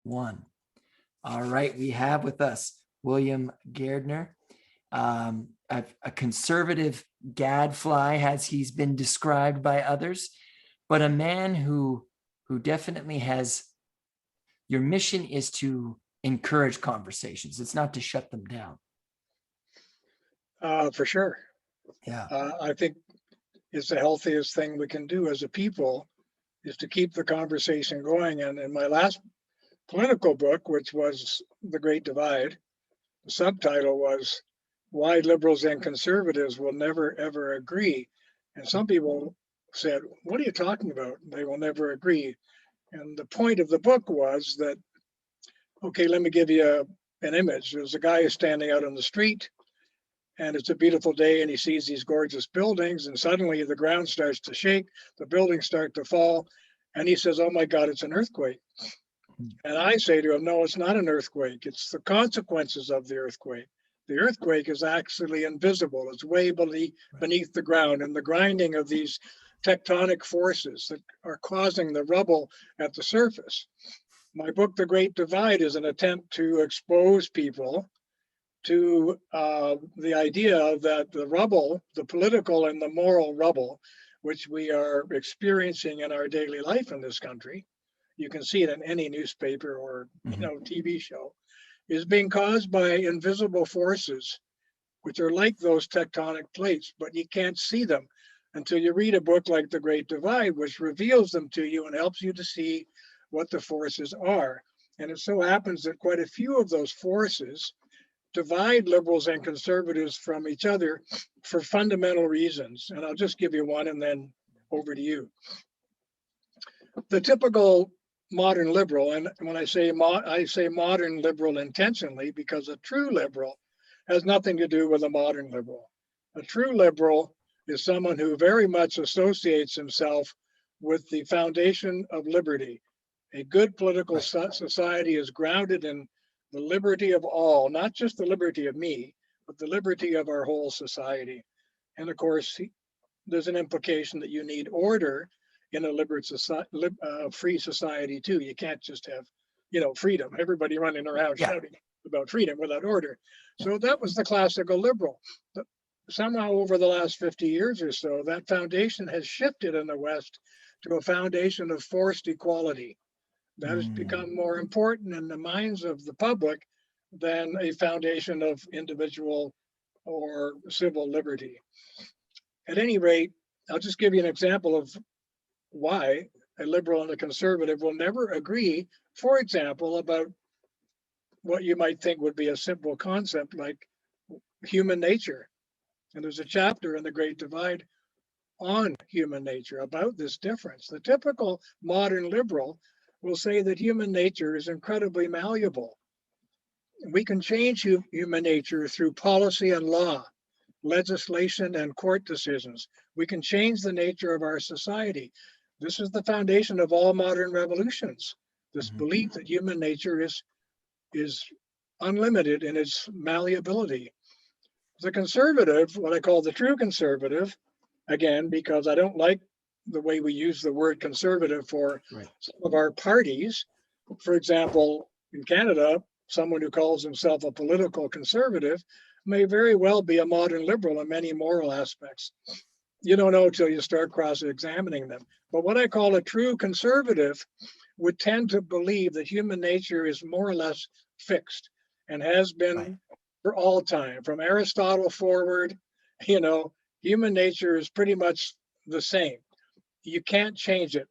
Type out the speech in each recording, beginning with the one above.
one. All right, we have with us William Gairdner, a conservative gadfly, as he's been described by others, but a man who definitely has, your mission is to encourage conversations. It's not to shut them down. For sure. Yeah. I think it's the healthiest thing we can do as a people is to keep the conversation going. And in my last political book, which was The Great Divide, the subtitle was Why Liberals and Conservatives Will Never Ever Agree. And some people said, what are you talking about? They will never agree. And the point of the book was that, okay, let me give you an image. There's a guy who's standing out on the street, and it's a beautiful day, and he sees these gorgeous buildings, and suddenly the ground starts to shake, the buildings start to fall, and he says, oh my God, it's an earthquake. And I say to him, no, it's not an earthquake. It's the consequences of the earthquake. The earthquake is actually invisible. It's way beneath the ground, and the grinding of these tectonic forces that are causing the rubble at the surface. My book, The Great Divide, is an attempt to expose people to the idea that the rubble, the political and the moral rubble, which we are experiencing in our daily life in this country, you can see it in any newspaper or TV show, is being caused by invisible forces, which are like those tectonic plates, but you can't see them until you read a book like The Great Divide, which reveals them to you and helps you to see what the forces are. And it so happens that quite a few of those forces divide liberals and conservatives from each other for fundamental reasons. And I'll just give you one and then over to you. The typical modern liberal, and when I say modern liberal intentionally, because a true liberal has nothing to do with a modern liberal. A true liberal is someone who very much associates himself with the foundation of liberty. A good political society is grounded in the liberty of all, not just the liberty of me, but the liberty of our whole society. And of course, there's an implication that you need order in a free society too. You can't just have, freedom, everybody running around shouting about freedom without order. So that was the classical liberal. Somehow over the last 50 years or so, that foundation has shifted in the West to a foundation of forced equality. That has become more important in the minds of the public than a foundation of individual or civil liberty. At any rate, I'll just give you an example of why a liberal and a conservative will never agree, for example, about what you might think would be a simple concept like human nature. And there's a chapter in The Great Divide on human nature about this difference. The typical modern liberal will say that human nature is incredibly malleable. We can change human nature through policy and law, legislation and court decisions. We can change the nature of our society. This is the foundation of all modern revolutions, this belief that human nature is unlimited in its malleability. The conservative, what I call the true conservative, again, because I don't like the way we use the word conservative for some of our parties. For example, in Canada, someone who calls himself a political conservative may very well be a modern liberal in many moral aspects. You don't know till you start cross-examining them. But what I call a true conservative would tend to believe that human nature is more or less fixed and has been for all time. From Aristotle forward, human nature is pretty much the same. You can't change it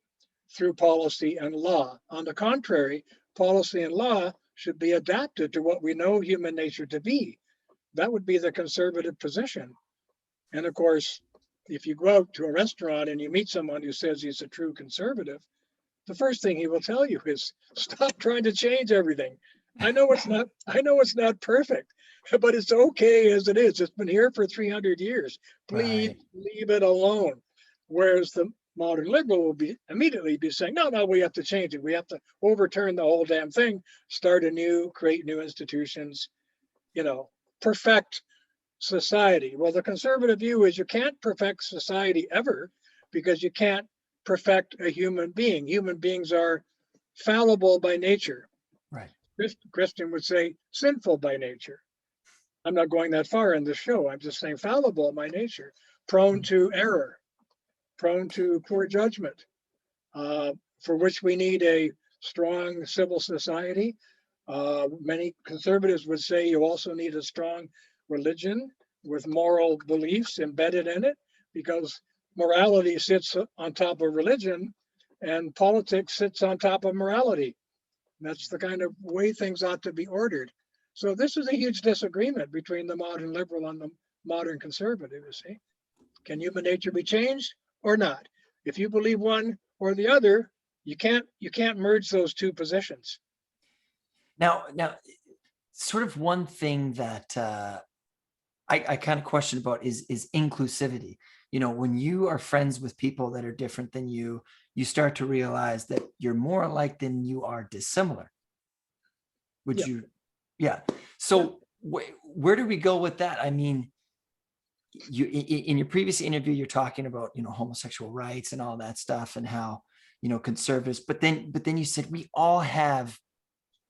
through policy and law. On the contrary, policy and law should be adapted to what we know human nature to be. That would be the conservative position. And of course, if you go out to a restaurant and you meet someone who says he's a true conservative, the first thing he will tell you is stop trying to change everything. I know it's not perfect, but it's okay as it is. It's been here for 300 years. Please leave it alone. Whereas the modern liberal will immediately be saying, no, we have to change it. We have to overturn the whole damn thing, start anew, create new institutions, perfect society. Well, the conservative view is you can't perfect society ever because you can't perfect a human being. Human beings are fallible by nature. Right. Christian would say sinful by nature. I'm not going that far in this show. I'm just saying fallible by nature, prone to error, prone to poor judgment, for which we need a strong civil society. Many conservatives would say you also need a strong religion with moral beliefs embedded in it, because morality sits on top of religion and politics sits on top of morality. That's the kind of way things ought to be ordered. So this is a huge disagreement between the modern liberal and the modern conservative, you see. Can human nature be changed or not? If you believe one or the other, you can't merge those two positions. Now, sort of one thing that I kind of question about is inclusivity. You know, when you are friends with people that are different than you start to realize that you're more alike than you are dissimilar. Would Yeah. you? Yeah. So where do we go with that? I mean, you in your previous interview, you're talking about, you know, homosexual rights and all that stuff and how, you know, conservatives, but then you said we all have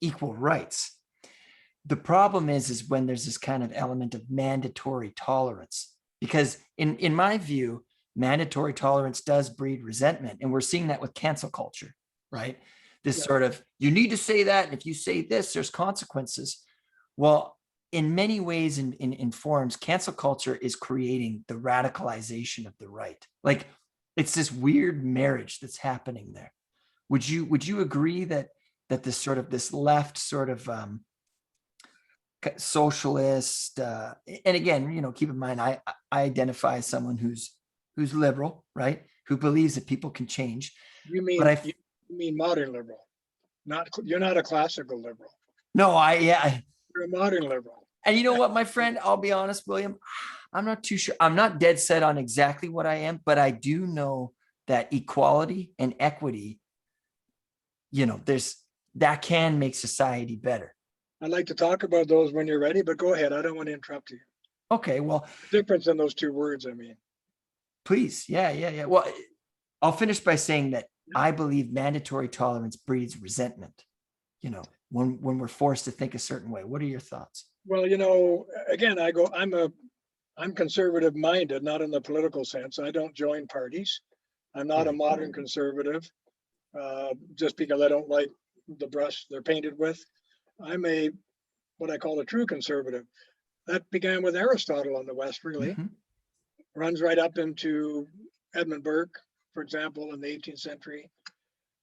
equal rights. The problem is when there's this kind of element of mandatory tolerance, because in my view, mandatory tolerance does breed resentment. And we're seeing that with cancel culture, right? This sort of, you need to say that. And if you say this, there's consequences. Well, in many ways, in forms, cancel culture is creating the radicalization of the right. Like it's this weird marriage that's happening there. Would you agree that this sort of this left sort of socialist, and again, you know, keep in mind, I identify as someone who's liberal, right? Who believes that people can change. You mean modern liberal, you're not a classical liberal. No, You're a modern liberal. And you know what, my friend, I'll be honest, William, I'm not too sure. I'm not dead set on exactly what I am, but I do know that equality and equity, you know, that can make society better. I'd like to talk about those when you're ready, but go ahead. I don't want to interrupt you. Okay, well, The difference in those two words, I mean. please. Yeah. Well, I'll finish by saying that I believe mandatory tolerance breeds resentment, you know, when we're forced to think a certain way. What are your thoughts? Well, you know, again, I'm conservative minded, not in the political sense. I don't join parties. I'm not a modern conservative, just because I don't like the brush they're painted with. I'm what I call a true conservative. That began with Aristotle in the West, really. Mm-hmm. Runs right up into Edmund Burke, for example, in the 18th century,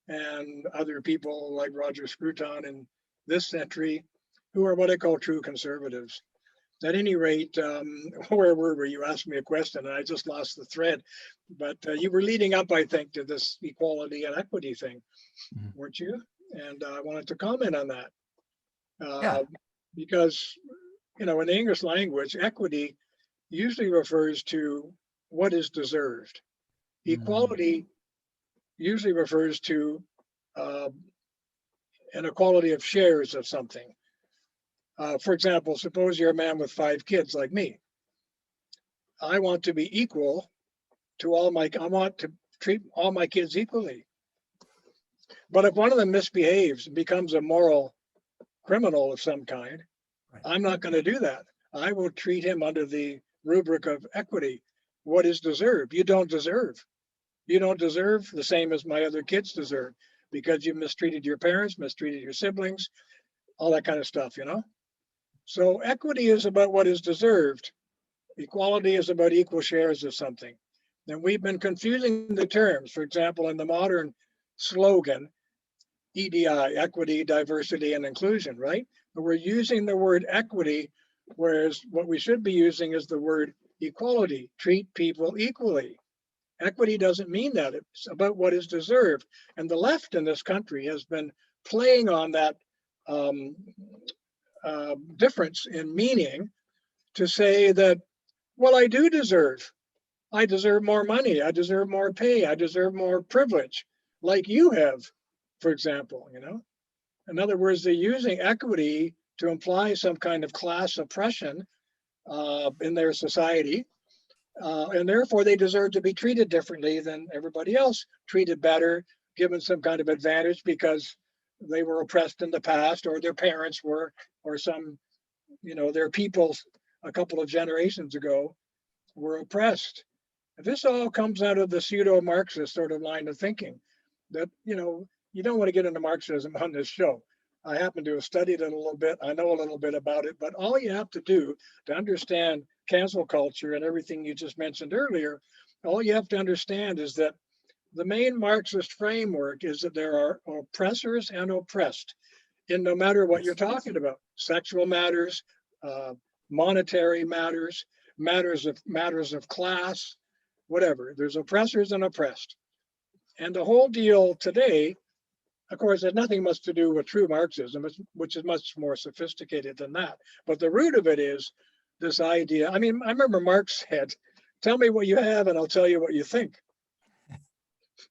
and other people like Roger Scruton in this century, who are what I call true conservatives. At any rate, where were we? You asked me a question and I just lost the thread, but you were leading up, I think, to this equality and equity thing, weren't you? And I wanted to comment on that. Because, you know, in the English language, equity usually refers to what is deserved. Equality usually refers to an equality of shares of something. For example, suppose you're a man with 5 kids like me. I want to be equal to I want to treat all my kids equally. But if one of them misbehaves and becomes a moral criminal of some kind, I'm not going to do that. I will treat him under the rubric of equity. What is deserved? You don't deserve. You don't deserve the same as my other kids deserve, because you mistreated your parents, mistreated your siblings, all that kind of stuff, you know? So equity is about what is deserved. Equality is about equal shares of something. And we've been confusing the terms. For example, in the modern slogan, EDI, equity, diversity, and inclusion, right? But we're using the word equity, whereas what we should be using is the word equality, treat people equally. Equity doesn't mean that. It's about what is deserved. And the left in this country has been playing on that difference in meaning to say that, well, I do deserve. I deserve more money. I deserve more pay. I deserve more privilege, like you have, for example, you know? In other words, they're using equity to imply some kind of class oppression in their society. And therefore, they deserve to be treated differently than everybody else, treated better, given some kind of advantage because they were oppressed in the past, or their parents were, or some, their peoples a couple of generations ago were oppressed. This all comes out of the pseudo-Marxist sort of line of thinking that, you don't want to get into Marxism on this show. I happen to have studied it a little bit. I know a little bit about it, but all you have to do to understand cancel culture and everything you just mentioned earlier, all you have to understand is that the main Marxist framework is that there are oppressors and oppressed in no matter what you're talking about, sexual matters, monetary matters, matters of class, whatever. There's oppressors and oppressed. And the whole deal today, of course, has nothing much to do with true Marxism, which is much more sophisticated than that. But the root of it is this idea. I mean, I remember Marx said, tell me what you have and I'll tell you what you think.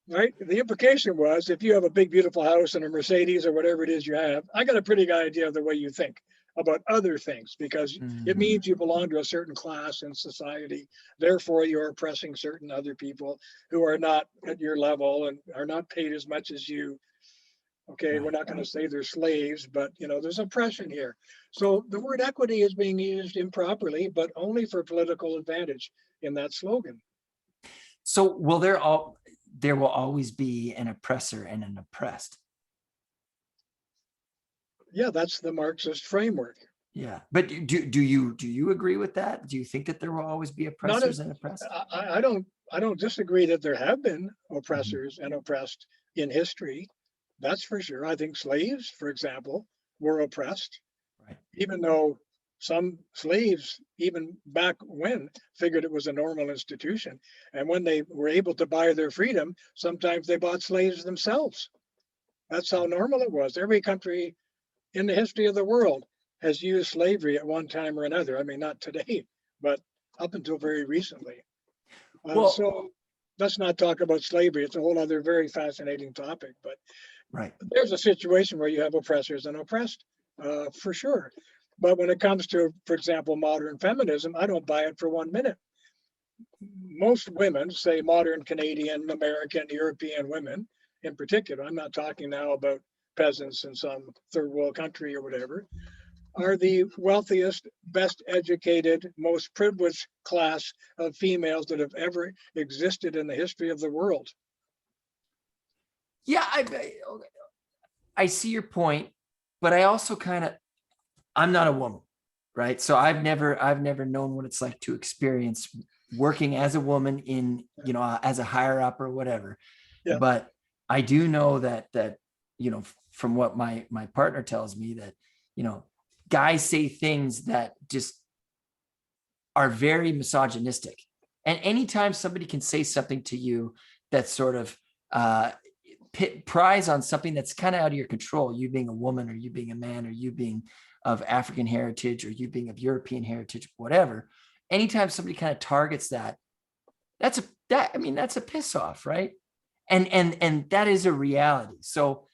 Right? The implication was, if you have a big, beautiful house and a Mercedes or whatever it is you have, I got a pretty good idea of the way you think about other things, because it means you belong to a certain class in society. Therefore, you're oppressing certain other people who are not at your level and are not paid as much as you. Okay, we're not going to say they're slaves, but there's oppression here. So the word equity is being used improperly, but only for political advantage in that slogan. So there will always be an oppressor and an oppressed. Yeah, that's the Marxist framework. Yeah, but do you agree with that? Do you think that there will always be oppressors and oppressed? I don't disagree that there have been oppressors and oppressed in history. That's for sure. I think slaves, for example, were oppressed, right? Even though some slaves, even back when, figured it was a normal institution. And when they were able to buy their freedom, sometimes they bought slaves themselves. That's how normal it was. Every country in the history of the world has used slavery at one time or another. I mean, not today, but up until very recently. So let's not talk about slavery. It's a whole other very fascinating topic. But right, there's a situation where you have oppressors and oppressed, for sure. But when it comes to, for example, modern feminism, I don't buy it for 1 minute. Most women, say modern Canadian, American, European women in particular, I'm not talking now about peasants in some third world country or whatever, are the wealthiest, best educated, most privileged class of females that have ever existed in the history of the world. Yeah, I see your point, but I also I'm not a woman, right? So I've never known what it's like to experience working as a woman in, as a higher up or whatever. Yeah. But I do know that from what my partner tells me, that, guys say things that just are very misogynistic. And anytime somebody can say something to you that sort of pries on something that's kind of out of your control, you being a woman or you being a man or you being of African heritage or you being of European heritage, whatever, anytime somebody kind of targets that's a piss off, right? And that is a reality. So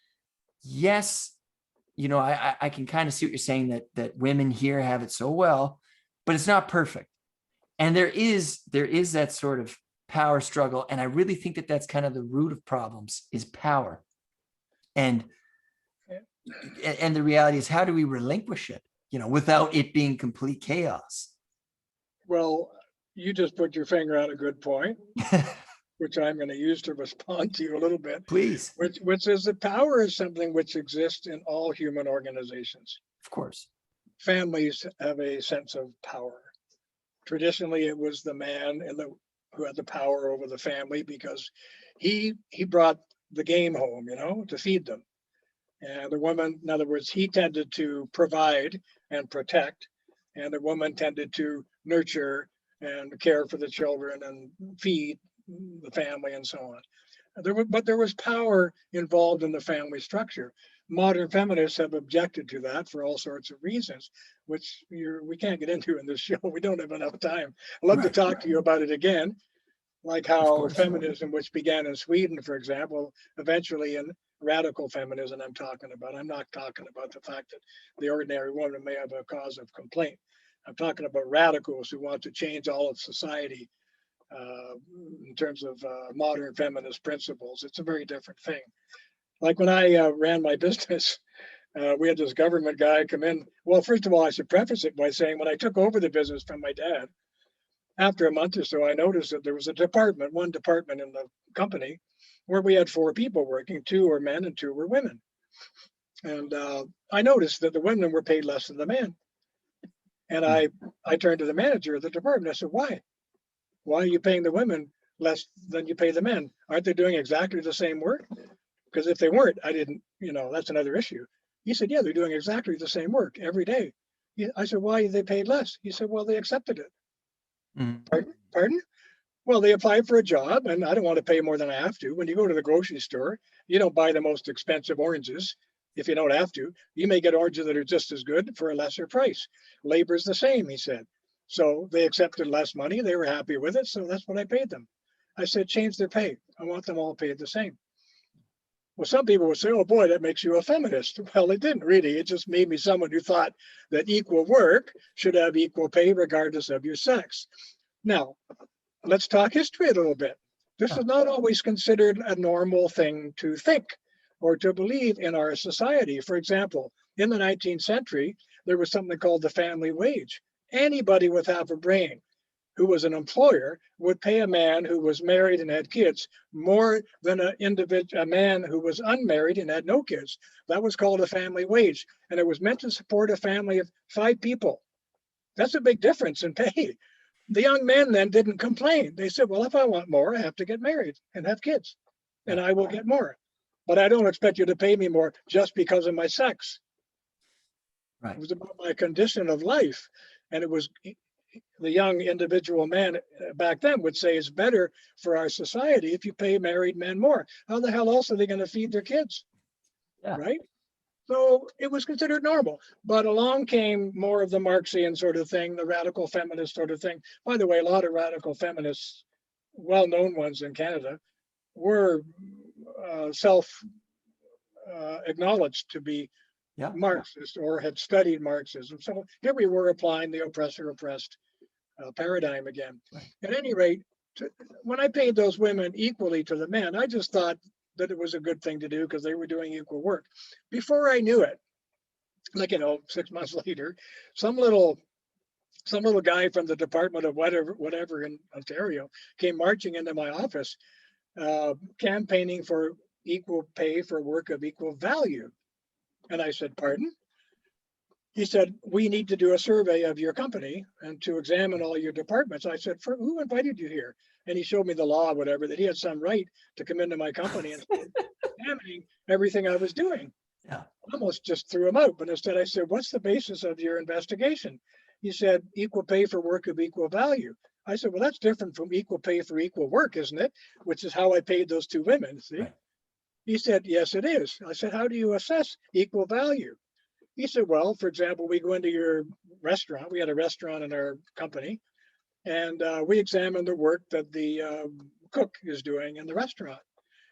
yes, I can kind of see what you're saying, that women here have it so well, but it's not perfect. And there is that sort of power struggle. And I really think that that's kind of the root of problems, is power. And the reality is, how do we relinquish it, without it being complete chaos? Well, you just put your finger on a good point, which I'm going to use to respond to you a little bit. Please. Which is that power is something which exists in all human organizations. Of course. Families have a sense of power. Traditionally, it was the man who had the power over the family, because he brought the game home, to feed them. And the woman, in other words, he tended to provide and protect, and the woman tended to nurture and care for the children and feed the family and so on. But there was power involved in the family structure. Modern feminists have objected to that for all sorts of reasons, which we can't get into in this show. We don't have enough time. I'd love to talk to you about it again, like how feminism, which began in Sweden, for example, eventually in radical feminism I'm talking about. I'm not talking about the fact that the ordinary woman may have a cause of complaint. I'm talking about radicals who want to change all of society in terms of modern feminist principles. It's a very different thing. Like when I ran my business, we had this government guy come in. Well, first of all, I should preface it by saying when I took over the business from my dad, after a month or so, I noticed that there was one department in the company where we had 4 people working. 2 were men and 2 were women. And I noticed that the women were paid less than the men. And I turned to the manager of the department. I said, why? Why are you paying the women less than you pay the men? Aren't they doing exactly the same work? Because if they weren't, I didn't, that's another issue. He said, yeah, they're doing exactly the same work every day. I said, why are they paid less? He said, well, they accepted it. Pardon? Well, they applied for a job, and I don't want to pay more than I have to. When you go to the grocery store, you don't buy the most expensive oranges if you don't have to. You may get oranges that are just as good for a lesser price. Labor's the same, he said. So they accepted less money. They were happy with it, so that's what I paid them. I said, change their pay. I want them all paid the same. Well, some people would say, oh boy, that makes you a feminist. Well, it didn't really. It just made me someone who thought that equal work should have equal pay regardless of your sex. Now, let's talk history a little bit. This is not always considered a normal thing to think or to believe in our society. For example, in the 19th century, there was something called the family wage. Anybody with half a brain who was an employer would pay a man who was married and had kids more than a man who was unmarried and had no kids. That was called a family wage, and it was meant to support a family of 5 people. That's a big difference in pay. The young men then didn't complain. They said, well, if I want more, I have to get married and have kids, and I will get more. But I don't expect you to pay me more just because of my sex. Right. It was about my condition of life. And it was the young individual man back then would say it's better for our society if you pay married men more. How the hell else are they going to feed their kids? Yeah. Right? So it was considered normal. But along came more of the Marxian sort of thing, the radical feminist sort of thing. By the way, a lot of radical feminists, well-known ones in Canada, were self-acknowledged to be Marxist or had studied Marxism. So here we were applying the oppressor-oppressed paradigm again. Right. At any rate, when I paid those women equally to the men, I just thought that it was a good thing to do because they were doing equal work. Before I knew it, like 6 months later, some little guy from the department of whatever in Ontario came marching into my office, campaigning for equal pay for work of equal value. And I said, pardon? He said, we need to do a survey of your company and to examine all your departments. I said, who invited you here? And he showed me the law, whatever, that he had some right to come into my company and start examining everything I was doing. Yeah. I almost just threw him out. But instead I said, what's the basis of your investigation? He said, equal pay for work of equal value. I said, well, that's different from equal pay for equal work, isn't it? Which is how I paid those 2 women, see? Right. He said, yes, it is. I said, how do you assess equal value? He said, well, for example, we go into your restaurant. We had a restaurant in our company, and we examine the work that the cook is doing in the restaurant.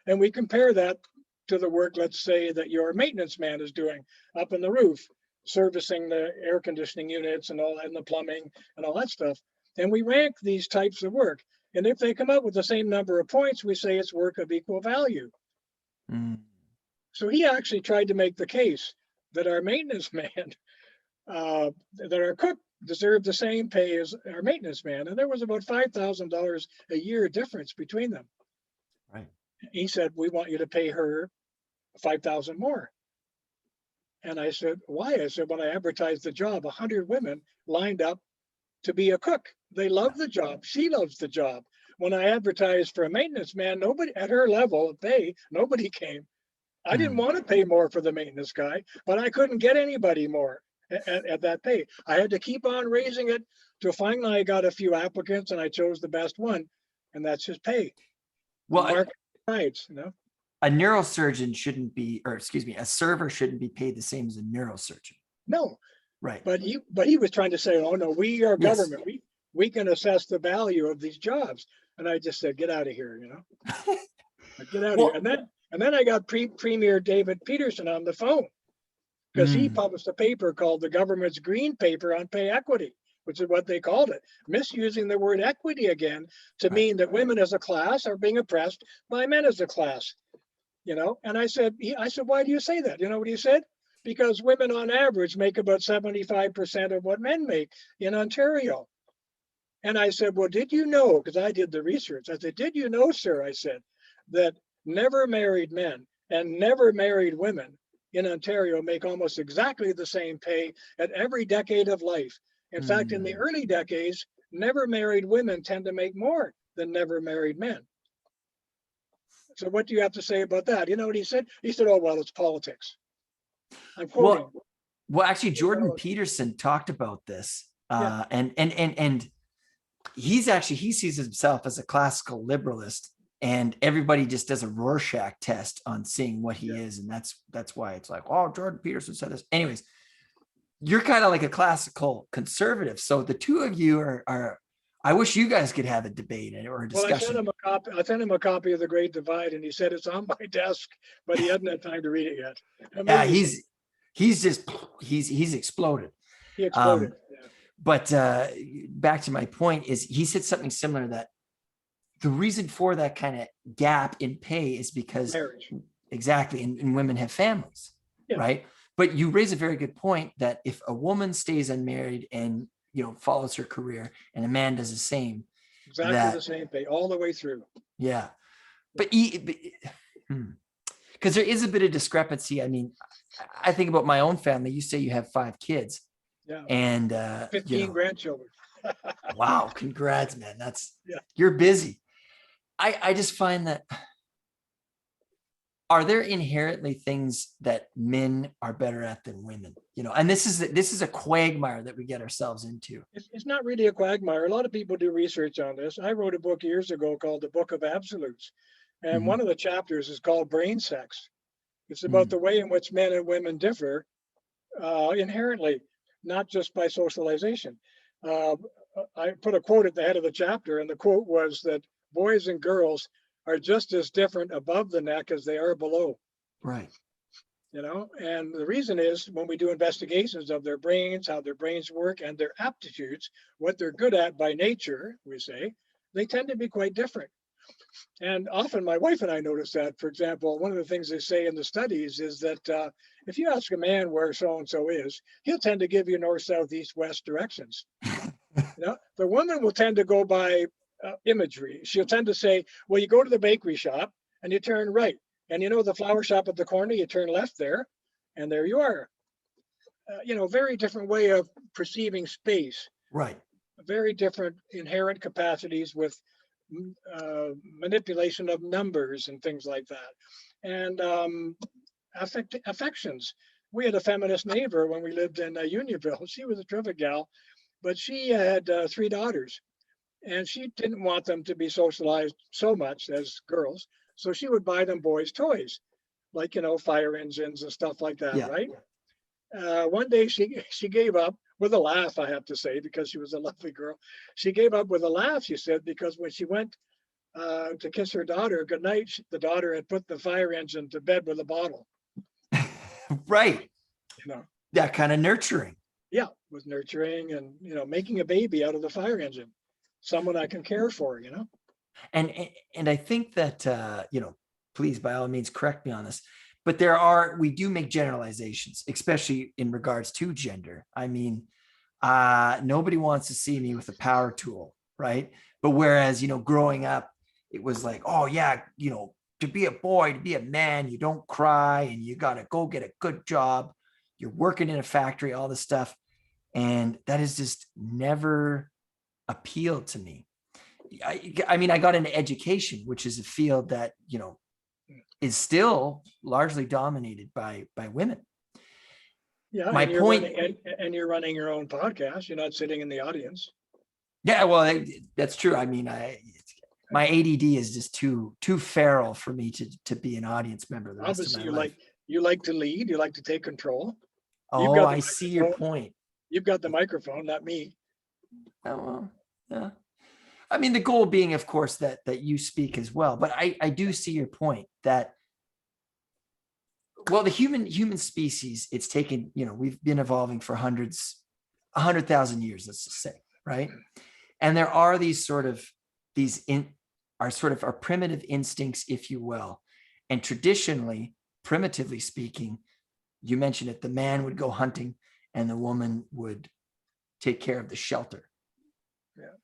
And we compare that to the work, let's say, that your maintenance man is doing up in the roof, servicing the air conditioning units and all that, and the plumbing and all that stuff. And we rank these types of work. And if they come up with the same number of points, we say it's work of equal value. Mm. So he actually tried to make the case that our maintenance man, that our cook deserved the same pay as our maintenance man. And there was about $5,000 a year difference between them. Right. He said, we want you to pay her $5,000 more. And I said, why? I said, when I advertised the job, 100 women lined up to be a cook. They love the job. She loves the job. When I advertised for a maintenance man, nobody at her level of pay, nobody came. I didn't want to pay more for the maintenance guy, but I couldn't get anybody more at that pay. I had to keep on raising it till finally I got a few applicants and I chose the best one, and that's his pay. Well, market prides, a neurosurgeon shouldn't be, or excuse me, a server shouldn't be paid the same as a neurosurgeon. No. Right. But he was trying to say, oh no, we are government. Yes. We can assess the value of these jobs. And I just said, get out of here, Get out of here. And then I got Premier David Peterson on the phone because he published a paper called the government's green paper on pay equity, which is what they called it, misusing the word equity again to mean that women as a class are being oppressed by men as a class. And I said, why do you say that? You know what he said? Because women on average make about 75% of what men make in Ontario. And I said, well, did you know, because I did the research, I said, did you know, sir, I said, that never married men and never married women in Ontario make almost exactly the same pay at every decade of life. In fact, in the early decades, never married women tend to make more than never married men. So what do you have to say about that? You know what he said? He said, oh, well, it's politics. I'm quoting. Well, actually, Jordan Peterson talked about this, and he sees himself as a classical liberalist, and everybody just does a Rorschach test on seeing what he is, and that's why it's like, oh, Jordan Peterson said this. Anyways, you're kind of like a classical conservative, so the two of you are. I wish you guys could have a debate or a discussion. Well, I sent him a copy of The Great Divide, and he said it's on my desk, but he hasn't had time to read it yet. Amazing. He's exploded. He exploded. But back to my point is he said something similar, that the reason for that kind of gap in pay is because marriage. Exactly. And women have families, right? But you raise a very good point that if a woman stays unmarried and follows her career, and a man does the same, exactly the same pay all the way through. Yeah. But because there is a bit of discrepancy. I mean, I think about my own family. You say you have 5 kids. Yeah. And 15 grandchildren. Wow, congrats, man. You're busy. I just find that, are there inherently things that men are better at than women? And this is a quagmire that we get ourselves into. It's not really a quagmire. A lot of people do research on this. I wrote a book years ago called The Book of Absolutes. And one of the chapters is called Brain Sex. It's about the way in which men and women differ inherently, not just by socialization. I put a quote at the head of the chapter, and the quote was that boys and girls are just as different above the neck as they are below. Right. And the reason is when we do investigations of their brains, how their brains work, and their aptitudes, what they're good at by nature, we say, they tend to be quite different. And often my wife and I notice that. For example, one of the things they say in the studies is that if you ask a man where so-and-so is, he'll tend to give you north, south, east, west directions. The woman will tend to go by imagery. She'll tend to say, well, you go to the bakery shop and you turn right. And the flower shop at the corner, you turn left there, and there you are. Very different way of perceiving space. Right. Very different inherent capacities with manipulation of numbers and things like that. And affections. We had a feminist neighbor when we lived in Unionville. She was a terrific gal, but she had 3 daughters. And she didn't want them to be socialized so much as girls. So she would buy them boys' toys, like, fire engines and stuff like that, right? One day she gave up with a laugh, I have to say, because she was a lovely girl. She gave up with a laugh, she said, because when she went to kiss her daughter goodnight, the daughter had put the fire engine to bed with a bottle. Right. That kind of nurturing. Yeah, with nurturing and, making a baby out of the fire engine. Someone I can care for, And I think that, please, by all means, correct me on this, but we do make generalizations, especially in regards to gender. I mean, nobody wants to see me with a power tool, right? But whereas, growing up, it was like, oh yeah, to be a boy, to be a man, you don't cry and you got to go get a good job. You're working in a factory, all this stuff. And that is just never appealed to me. I mean, I got into education, which is a field that, is still largely dominated by women. Yeah. My point. And you're running your own podcast. You're not sitting in the audience. Yeah, well, that's true. I mean, my ADD is just too feral for me to be an audience member. Obviously, you like to lead. You like to take control. Oh, I see your point. You've got the microphone, not me. Oh, well, yeah. I mean, the goal being, of course, that you speak as well. But I do see your point that, well, the human species, it's taken, we've been evolving for 100,000 years, let's just say, right? And there are these our primitive instincts, if you will. And traditionally, primitively speaking, you mentioned it, the man would go hunting and the woman would take care of the shelter. Yeah.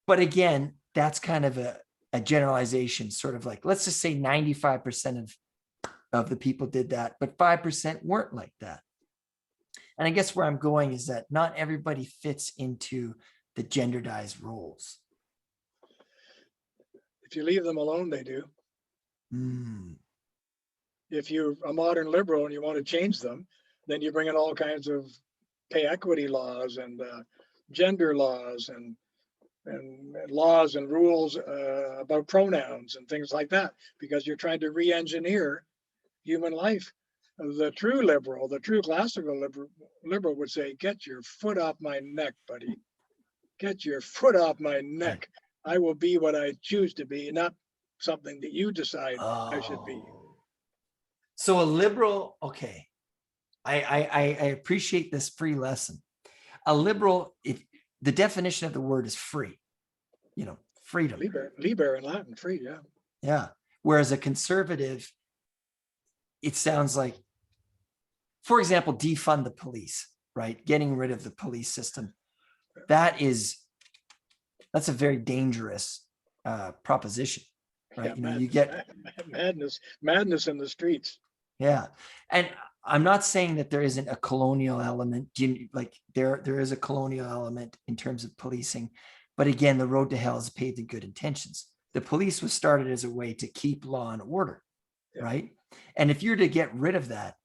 But again, that's kind of a generalization, sort of like, let's just say 95% of the people did that, but 5% weren't like that. And I guess where I'm going is that not everybody fits into the genderized roles. If you leave them alone, they do. Mm. If you're a modern liberal and you want to change them, then you bring in all kinds of pay equity laws and gender laws and laws and rules about pronouns and things like that, because you're trying to re-engineer human life. The true liberal, the true classical liberal would say, get your foot off my neck, buddy. Get your foot off my neck. I will be what I choose to be, not something that you decide I should be. So a liberal, okay. I appreciate this free lesson. A liberal, if the definition of the word is free, freedom. Liber in Latin, free, yeah. Yeah. Whereas a conservative, it sounds like, for example, defund the police, right? Getting rid of the police system. That's a very dangerous proposition, right? Yeah, You get madness in the streets. Yeah. And I'm not saying that there isn't a colonial element. There is a colonial element in terms of policing. But again, the road to hell is paved in good intentions. The police was started as a way to keep law and order, right? And if you're to get rid of that,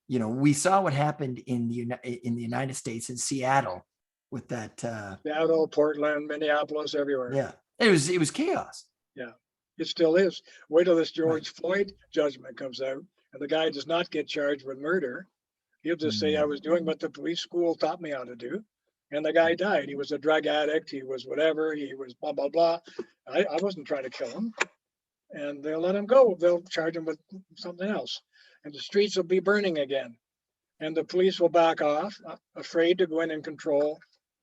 we saw what happened in the United States, in Seattle, with that. Seattle, Portland, Minneapolis, everywhere. Yeah, it was chaos. Yeah, it still is. Wait till this George Floyd judgment comes out, and the guy does not get charged with murder. He'll just say, I was doing what the police school taught me how to do. And the guy died. He was a drug addict. He was whatever. He was blah, blah, blah. I wasn't trying to kill him. And they'll let him go. They'll charge him with something else. And the streets will be burning again. And the police will back off, afraid to go in and control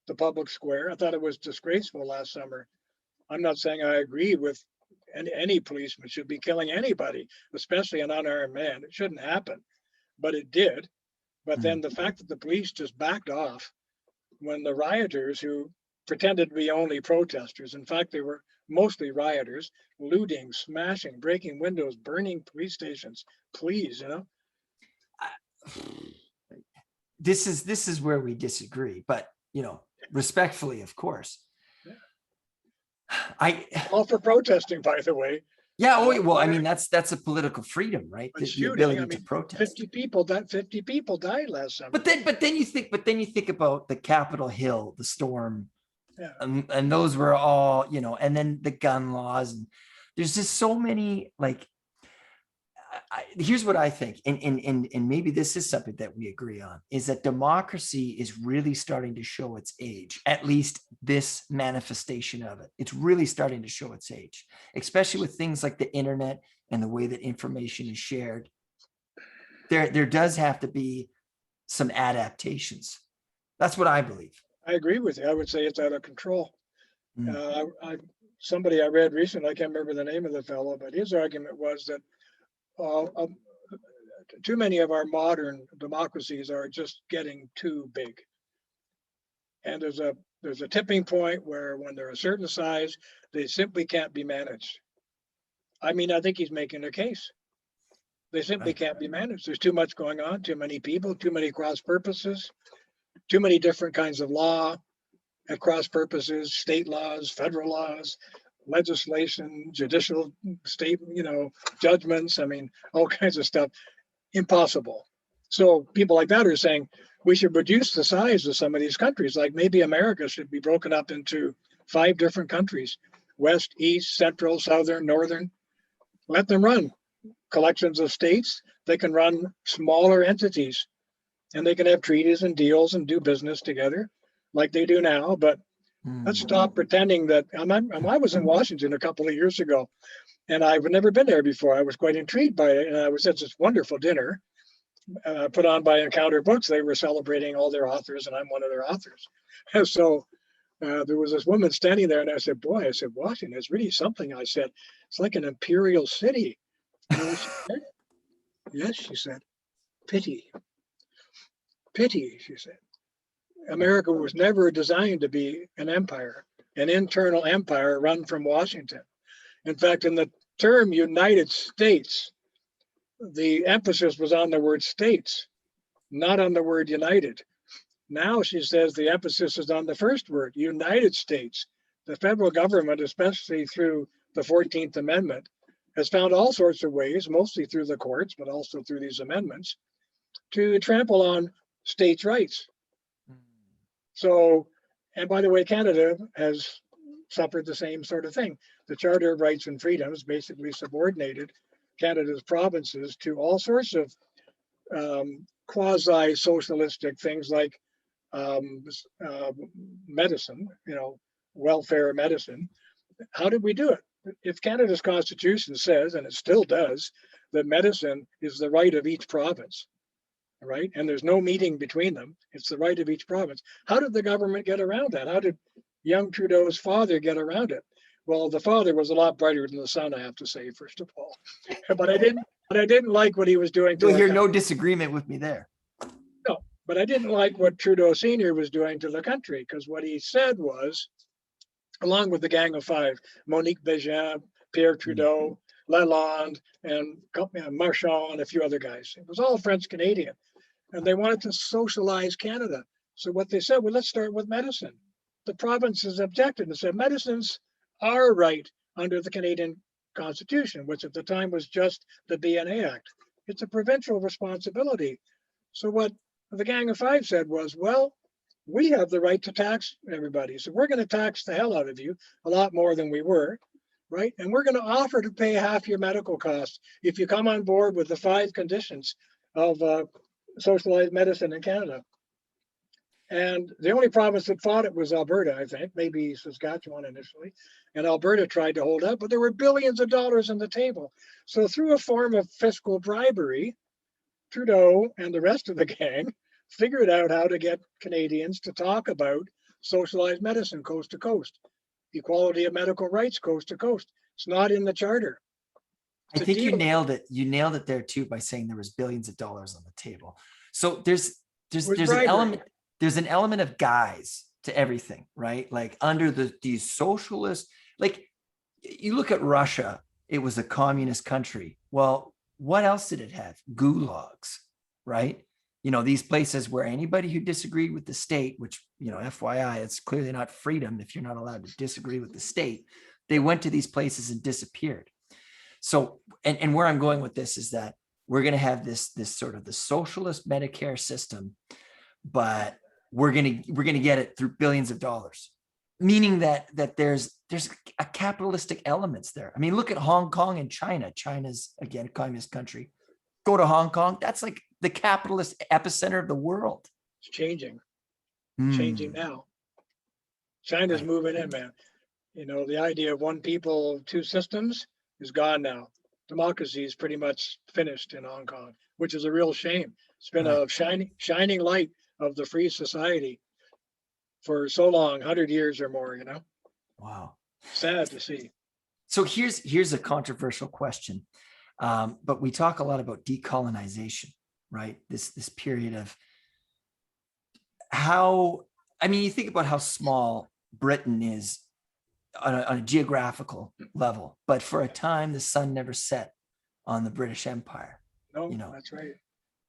the public square. I thought it was disgraceful last summer. I'm not saying I agree with any policeman should be killing anybody, especially an unarmed man. It shouldn't happen, but it did. But then the fact that the police just backed off when the rioters, who pretended to be only protesters, in fact, they were mostly rioters, looting, smashing, breaking windows, burning police stations, please, This is where we disagree, but respectfully, of course. All for protesting, by the way. Yeah. Oh, well, I mean, that's a political freedom, right? The ability to protest. 50 people died last summer. But then you think about the Capitol Hill, the storm, and those were all, and then the gun laws, and there's just so many, here's what I think, and maybe this is something that we agree on, is that democracy is really starting to show its age, at least this manifestation of it. It's really starting to show its age, especially with things like the internet and the way that information is shared. There does have to be some adaptations. That's what I believe. I agree with you. I would say it's out of control. Somebody I read recently, I can't remember the name of the fellow, but his argument was that too many of our modern democracies are just getting too big. And there's a tipping point where when they're a certain size, they simply can't be managed. I mean, I think he's making a case. They simply can't be managed. There's too much going on, too many people, too many cross purposes, too many different kinds of law at cross purposes, state laws, federal laws, legislation, judicial state, judgments. I mean, all kinds of stuff. Impossible. So people like that are saying we should reduce the size of some of these countries. Like maybe America should be broken up into 5 different countries: West, East, Central, Southern, Northern. Let them run collections of states. They can run smaller entities, and they can have treaties and deals and do business together like they do now. But let's stop pretending that. I was in Washington a couple of years ago, and I've never been there before. I was quite intrigued by it, and I was at this wonderful dinner put on by Encounter Books. They were celebrating all their authors, and I'm one of their authors. And so there was this woman standing there, and I said, Washington is really something. I said, it's like an imperial city. You know what she said? Yes, she said, pity, pity, she said. America was never designed to be an empire, an internal empire run from Washington. In fact, in the term United States, the emphasis was on the word states, not on the word united. Now she says the emphasis is on the first word, United States. The federal government, especially through the 14th Amendment, has found all sorts of ways, mostly through the courts, but also through these amendments, to trample on states' rights. So, and by the way, Canada has suffered the same sort of thing. The Charter of Rights and Freedoms basically subordinated Canada's provinces to all sorts of quasi-socialistic things like medicine, welfare medicine. How did we do it? If Canada's constitution says, and it still does, that medicine is the right of each province, right? And there's no meeting between them. It's the right of each province. How did the government get around that? How did young Trudeau's father get around it? Well, the father was a lot brighter than the son, I have to say, first of all. But I didn't like what he was doing. You'll hear no disagreement with me there. No, but I didn't like what Trudeau Sr. was doing to the country, because what he said was, along with the Gang of Five, Monique Bégin, Pierre Trudeau, Lalonde, and Marchand, and a few other guys. It was all French Canadian. And they wanted to socialize Canada. So what they said, well, let's start with medicine. The provinces objected and said, medicine's our right under the Canadian Constitution, which at the time was just the BNA Act. It's a provincial responsibility. So what the Gang of Five said was, well, we have the right to tax everybody. So we're going to tax the hell out of you, a lot more than we were, right? And we're going to offer to pay half your medical costs if you come on board with the 5 conditions of socialized medicine in Canada. And the only province that fought it was Alberta, I think, maybe Saskatchewan initially. And Alberta tried to hold out, but there were billions of dollars on the table. So through a form of fiscal bribery, Trudeau and the rest of the gang figured out how to get Canadians to talk about socialized medicine coast to coast, equality of medical rights coast to coast. It's not in the charter. I think you nailed it. You nailed it there too by saying there was billions of dollars on the table. So there's an element of guise to everything, right? Like under these socialist, like you look at Russia, it was a communist country. Well, what else did it have? Gulags, right? These places where anybody who disagreed with the state, which, FYI, it's clearly not freedom if you're not allowed to disagree with the state. They went to these places and disappeared. So, and where I'm going with this is that we're going to have this sort of the socialist Medicare system, but we're going to get it through billions of dollars, meaning that there's a capitalistic elements there. I mean, look at Hong Kong and China. China's, again, a communist country. Go to Hong Kong. That's like the capitalist epicenter of the world. It's changing now. China's moving in, man. The idea of one people, two systems is gone now. Democracy is pretty much finished in Hong Kong, which is a real shame. It's been a shining light of the free society for so long, 100 years or more, Wow. Sad to see. So here's a controversial question. But we talk a lot about decolonization, right? This period of you think about how small Britain is on a geographical level, but for a time, the sun never set on the British Empire. No, that's right.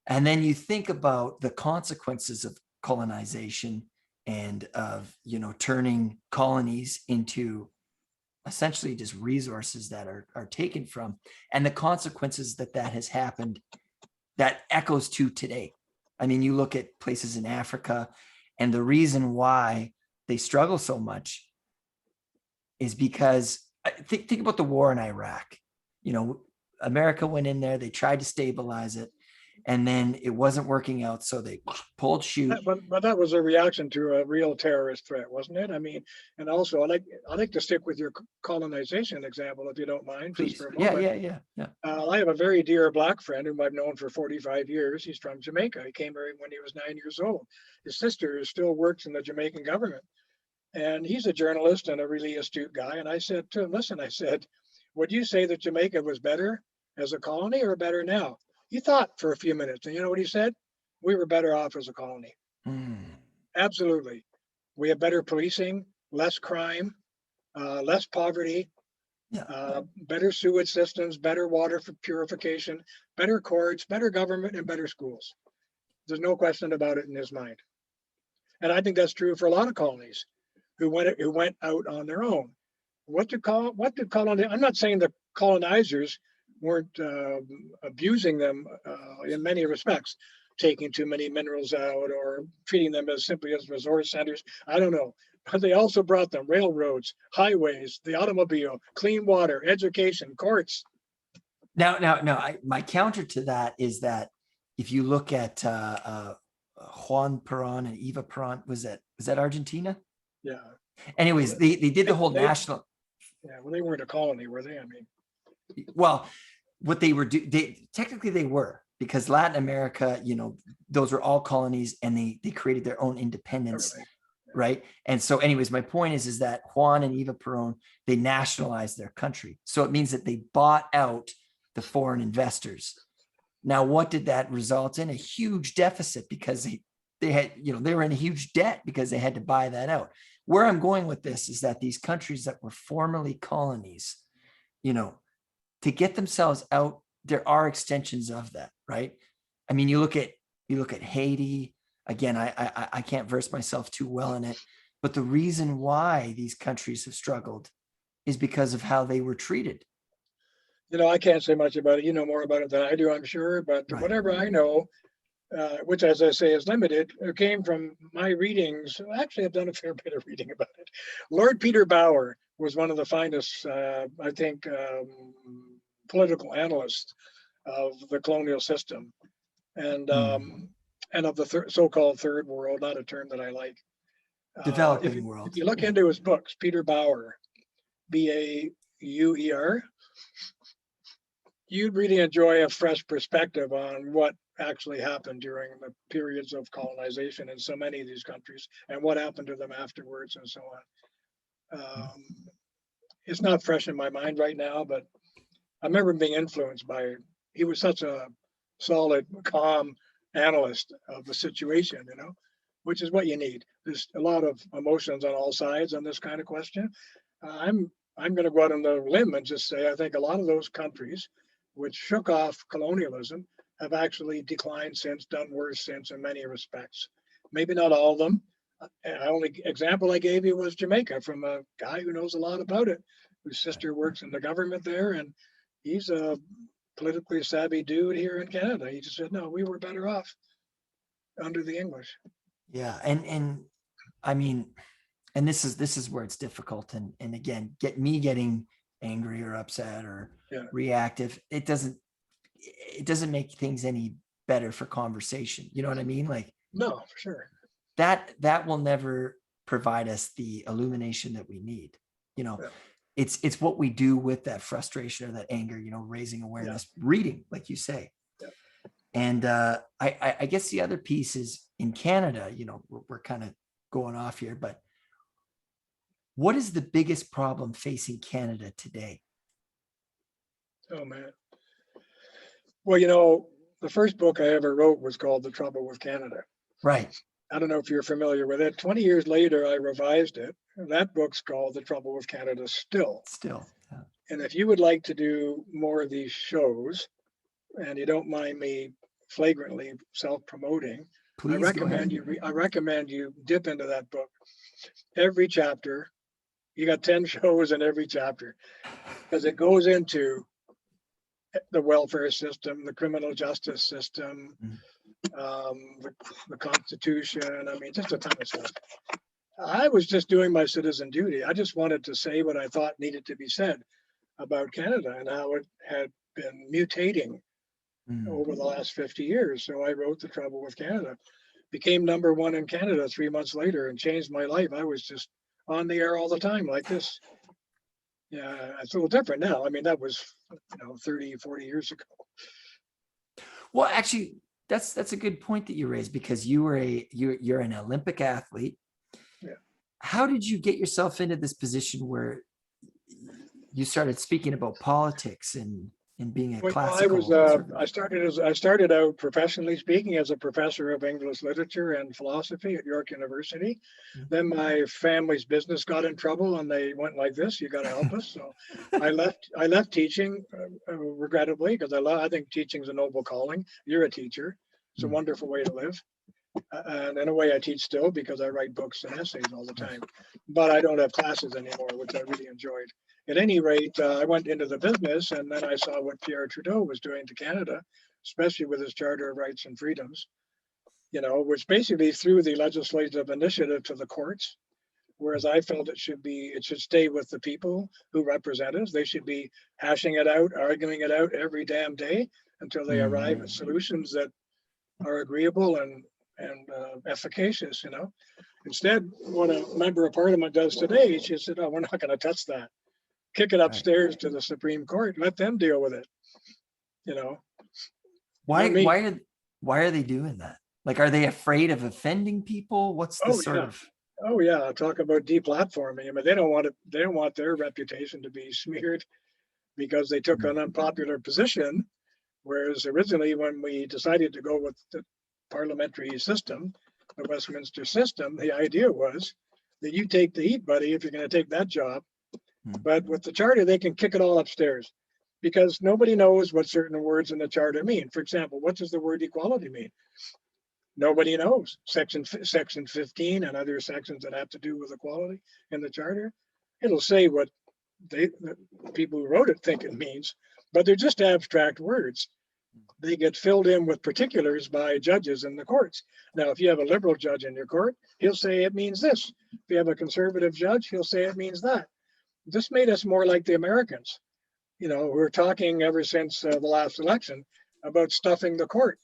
And then you think about the consequences of colonization and of, turning colonies into essentially just resources that are taken from, and the consequences that has happened that echoes to today. I mean, you look at places in Africa, and the reason why they struggle so much is because think about the war in Iraq. America went in there, they tried to stabilize it, and then it wasn't working out, so they pulled chute. But that was a reaction to a real terrorist threat, wasn't it? I mean, and also I like to stick with your colonization example, if you don't mind. Please. Just for a moment. Yeah. I have a very dear Black friend whom I've known for 45 years. He's from Jamaica. He came here when he was 9 years old. His sister still works in the Jamaican government, and he's a journalist and a really astute guy. And I said to him, listen, I said, would you say that Jamaica was better as a colony or better now? He thought for a few minutes, and you know what he said? We were better off as a colony. Absolutely. We have better policing, less crime, less poverty, Yeah. better sewage systems, better water for purification, better courts, better government, and better schools. There's no question about it in his mind. And I think that's true for a lot of colonies who went out on their own. What did colonize? I'm not saying the colonizers weren't abusing them in many respects, taking too many minerals out or treating them as simply as resource centers. I don't know. But they also brought them railroads, highways, the automobile, clean water, education, courts. Now, my counter to that is that if you look at Juan Perón and Eva Perón, was that Argentina? Yeah. Anyways, they did the whole national. Yeah, well, they weren't a colony, were they? I mean, well, what they were technically they were, because Latin America, those were all colonies, and they created their own independence. Right. And so anyways, my point is that Juan and Eva Perón, they nationalized their country. So it means that they bought out the foreign investors. Now, what did that result in? A huge deficit, because they had, they were in a huge debt because they had to buy that out. Where I'm going with this is that these countries that were formerly colonies, to get themselves out, there are extensions of that, right? I mean, you look at Haiti. Again, I can't verse myself too well in it, but the reason why these countries have struggled is because of how they were treated. I can't say much about it. You know more about it than I do, I'm sure. But Right. Whatever I know, which, as I say, is limited, it came from my readings. Actually, I've done a fair bit of reading about it. Lord Peter Bauer was one of the finest, I think, political analysts of the colonial system, and of the so-called third world, not a term that I like. Developing world. If you look into his books, Peter Bauer, Bauer, you'd really enjoy a fresh perspective on what actually happened during the periods of colonization in so many of these countries and what happened to them afterwards and so on. It's not fresh in my mind right now, but I remember being influenced by it. He was such a solid, calm analyst of the situation, which is what you need. There's a lot of emotions on all sides on this kind of question. I'm going to go out on the limb and just say I think a lot of those countries which shook off colonialism have actually declined since, done worse since in many respects. Maybe not all of them. The only example I gave you was Jamaica, from a guy who knows a lot about it, whose sister works in the government there, and he's a politically savvy dude here in Canada. He just said, no, we were better off under the English. Yeah. And I mean, and this is where it's difficult. And again, getting angry or upset or reactive, it doesn't make things any better for conversation. You know what I mean? Like, no, for sure. That will never provide us the illumination that we need. It's what we do with that frustration or that anger, raising awareness, reading, like you say. And I guess the other piece is in Canada, we're kind of going off here, but what is the biggest problem facing Canada today? Oh, man. Well, the first book I ever wrote was called The Trouble with Canada. Right. I don't know if you're familiar with it. 20 years later, I revised it. And that book's called The Trouble with Canada still. Yeah. And if you would like to do more of these shows, and you don't mind me flagrantly self-promoting, I recommend you dip into that book. Every chapter, you got 10 shows in every chapter, because it goes into the welfare system, the criminal justice system, the Constitution. I mean, just a ton of stuff. I was just doing my citizen duty. I just wanted to say what I thought needed to be said about Canada and how it had been mutating over the last 50 years. So I wrote The Trouble with Canada, became #1 in Canada 3 months later, and changed my life. I was just on the air all the time like this. Yeah, it's a little different now. I mean, that was 30, 40 years ago. Well, actually, that's a good point that you raised, because you're an Olympic athlete. Yeah. How did you get yourself into this position where you started speaking about politics and in being a Well, classical conservative? I started out professionally speaking as a professor of English literature and philosophy at York University. Then my family's business got in trouble, and they went like this: "You got to help us." So I left teaching, regrettably, because I think teaching is a noble calling. You're a teacher; it's a Mm. wonderful way to live. And in a way, I teach still because I write books and essays all the Nice. time. But I don't have classes anymore, which I really enjoyed. At any rate, I went into the business, and then I saw what Pierre Trudeau was doing to Canada, especially with his Charter of Rights and Freedoms, which basically threw the legislative initiative to the courts. Whereas I felt it should stay with the people who represent us. They should be hashing it out, arguing it out every damn day until they arrive at solutions that are agreeable and efficacious. Instead, what a member of parliament does today, she said, "Oh, we're not going to touch that. Kick it Right. upstairs to the Supreme Court. Let them deal with it." Why Not me. why are they doing that? Like, are they afraid of offending people? What's the Oh sort yeah. of Oh yeah. Talk about deplatforming. I mean, they don't want it. They don't want their reputation to be smeared because they took an unpopular position. Whereas originally, when we decided to go with the parliamentary system, the Westminster system, the idea was that you take the heat, buddy, if you're going to take that job. But with the charter, they can kick it all upstairs because nobody knows what certain words in the charter mean. For example, what does the word equality mean? Nobody knows. Section 15 and other sections that have to do with equality in the charter, it'll say what the people who wrote it think it means, but they're just abstract words. They get filled in with particulars by judges in the courts. Now, if you have a liberal judge in your court, he'll say it means this. If you have a conservative judge, he'll say it means that. This made us more like the Americans. We're talking ever since the last election about stuffing the court.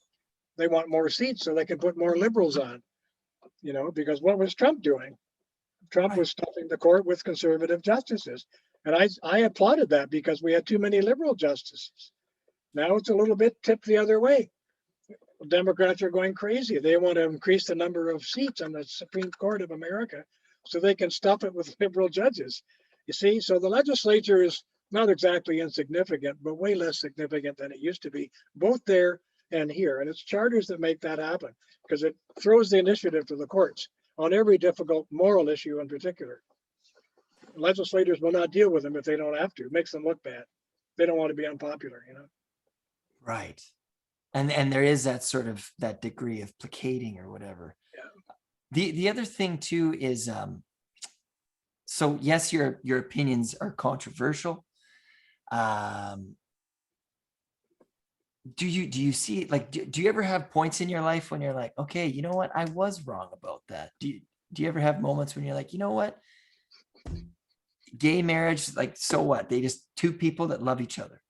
They want more seats so they can put more liberals on, because what was Trump doing? Trump was stuffing the court with conservative justices. And I applauded that because we had too many liberal justices. Now it's a little bit tipped the other way. Democrats are going crazy. They want to increase the number of seats on the Supreme Court of America so they can stuff it with liberal judges. You see, so the legislature is not exactly insignificant, but way less significant than it used to be, both there and here. And it's charters that make that happen because it throws the initiative to the courts on every difficult moral issue in particular. Legislators will not deal with them if they don't have to. It makes them look bad. They don't want to be unpopular, Right. And there is that sort of that degree of placating or whatever. Yeah. The other thing too is so yes, your opinions are controversial. Do you see, like, do you ever have points in your life when you're like, okay, you know what, I was wrong about that? Do you ever have moments when you're like, you know what, gay marriage, like, so what? They just two people that love each other.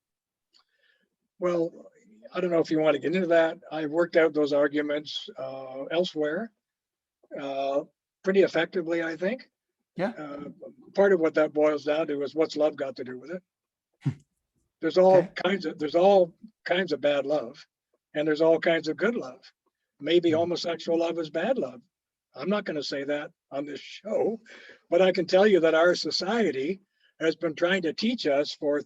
Well, I don't know if you want to get into that. I've worked out those arguments elsewhere pretty effectively, I think. Yeah. Part of what that boils down to is what's love got to do with it. There's all kinds of bad love, and there's all kinds of good love. Maybe homosexual love is bad love. I'm not going to say that on this show, but I can tell you that our society has been trying to teach us for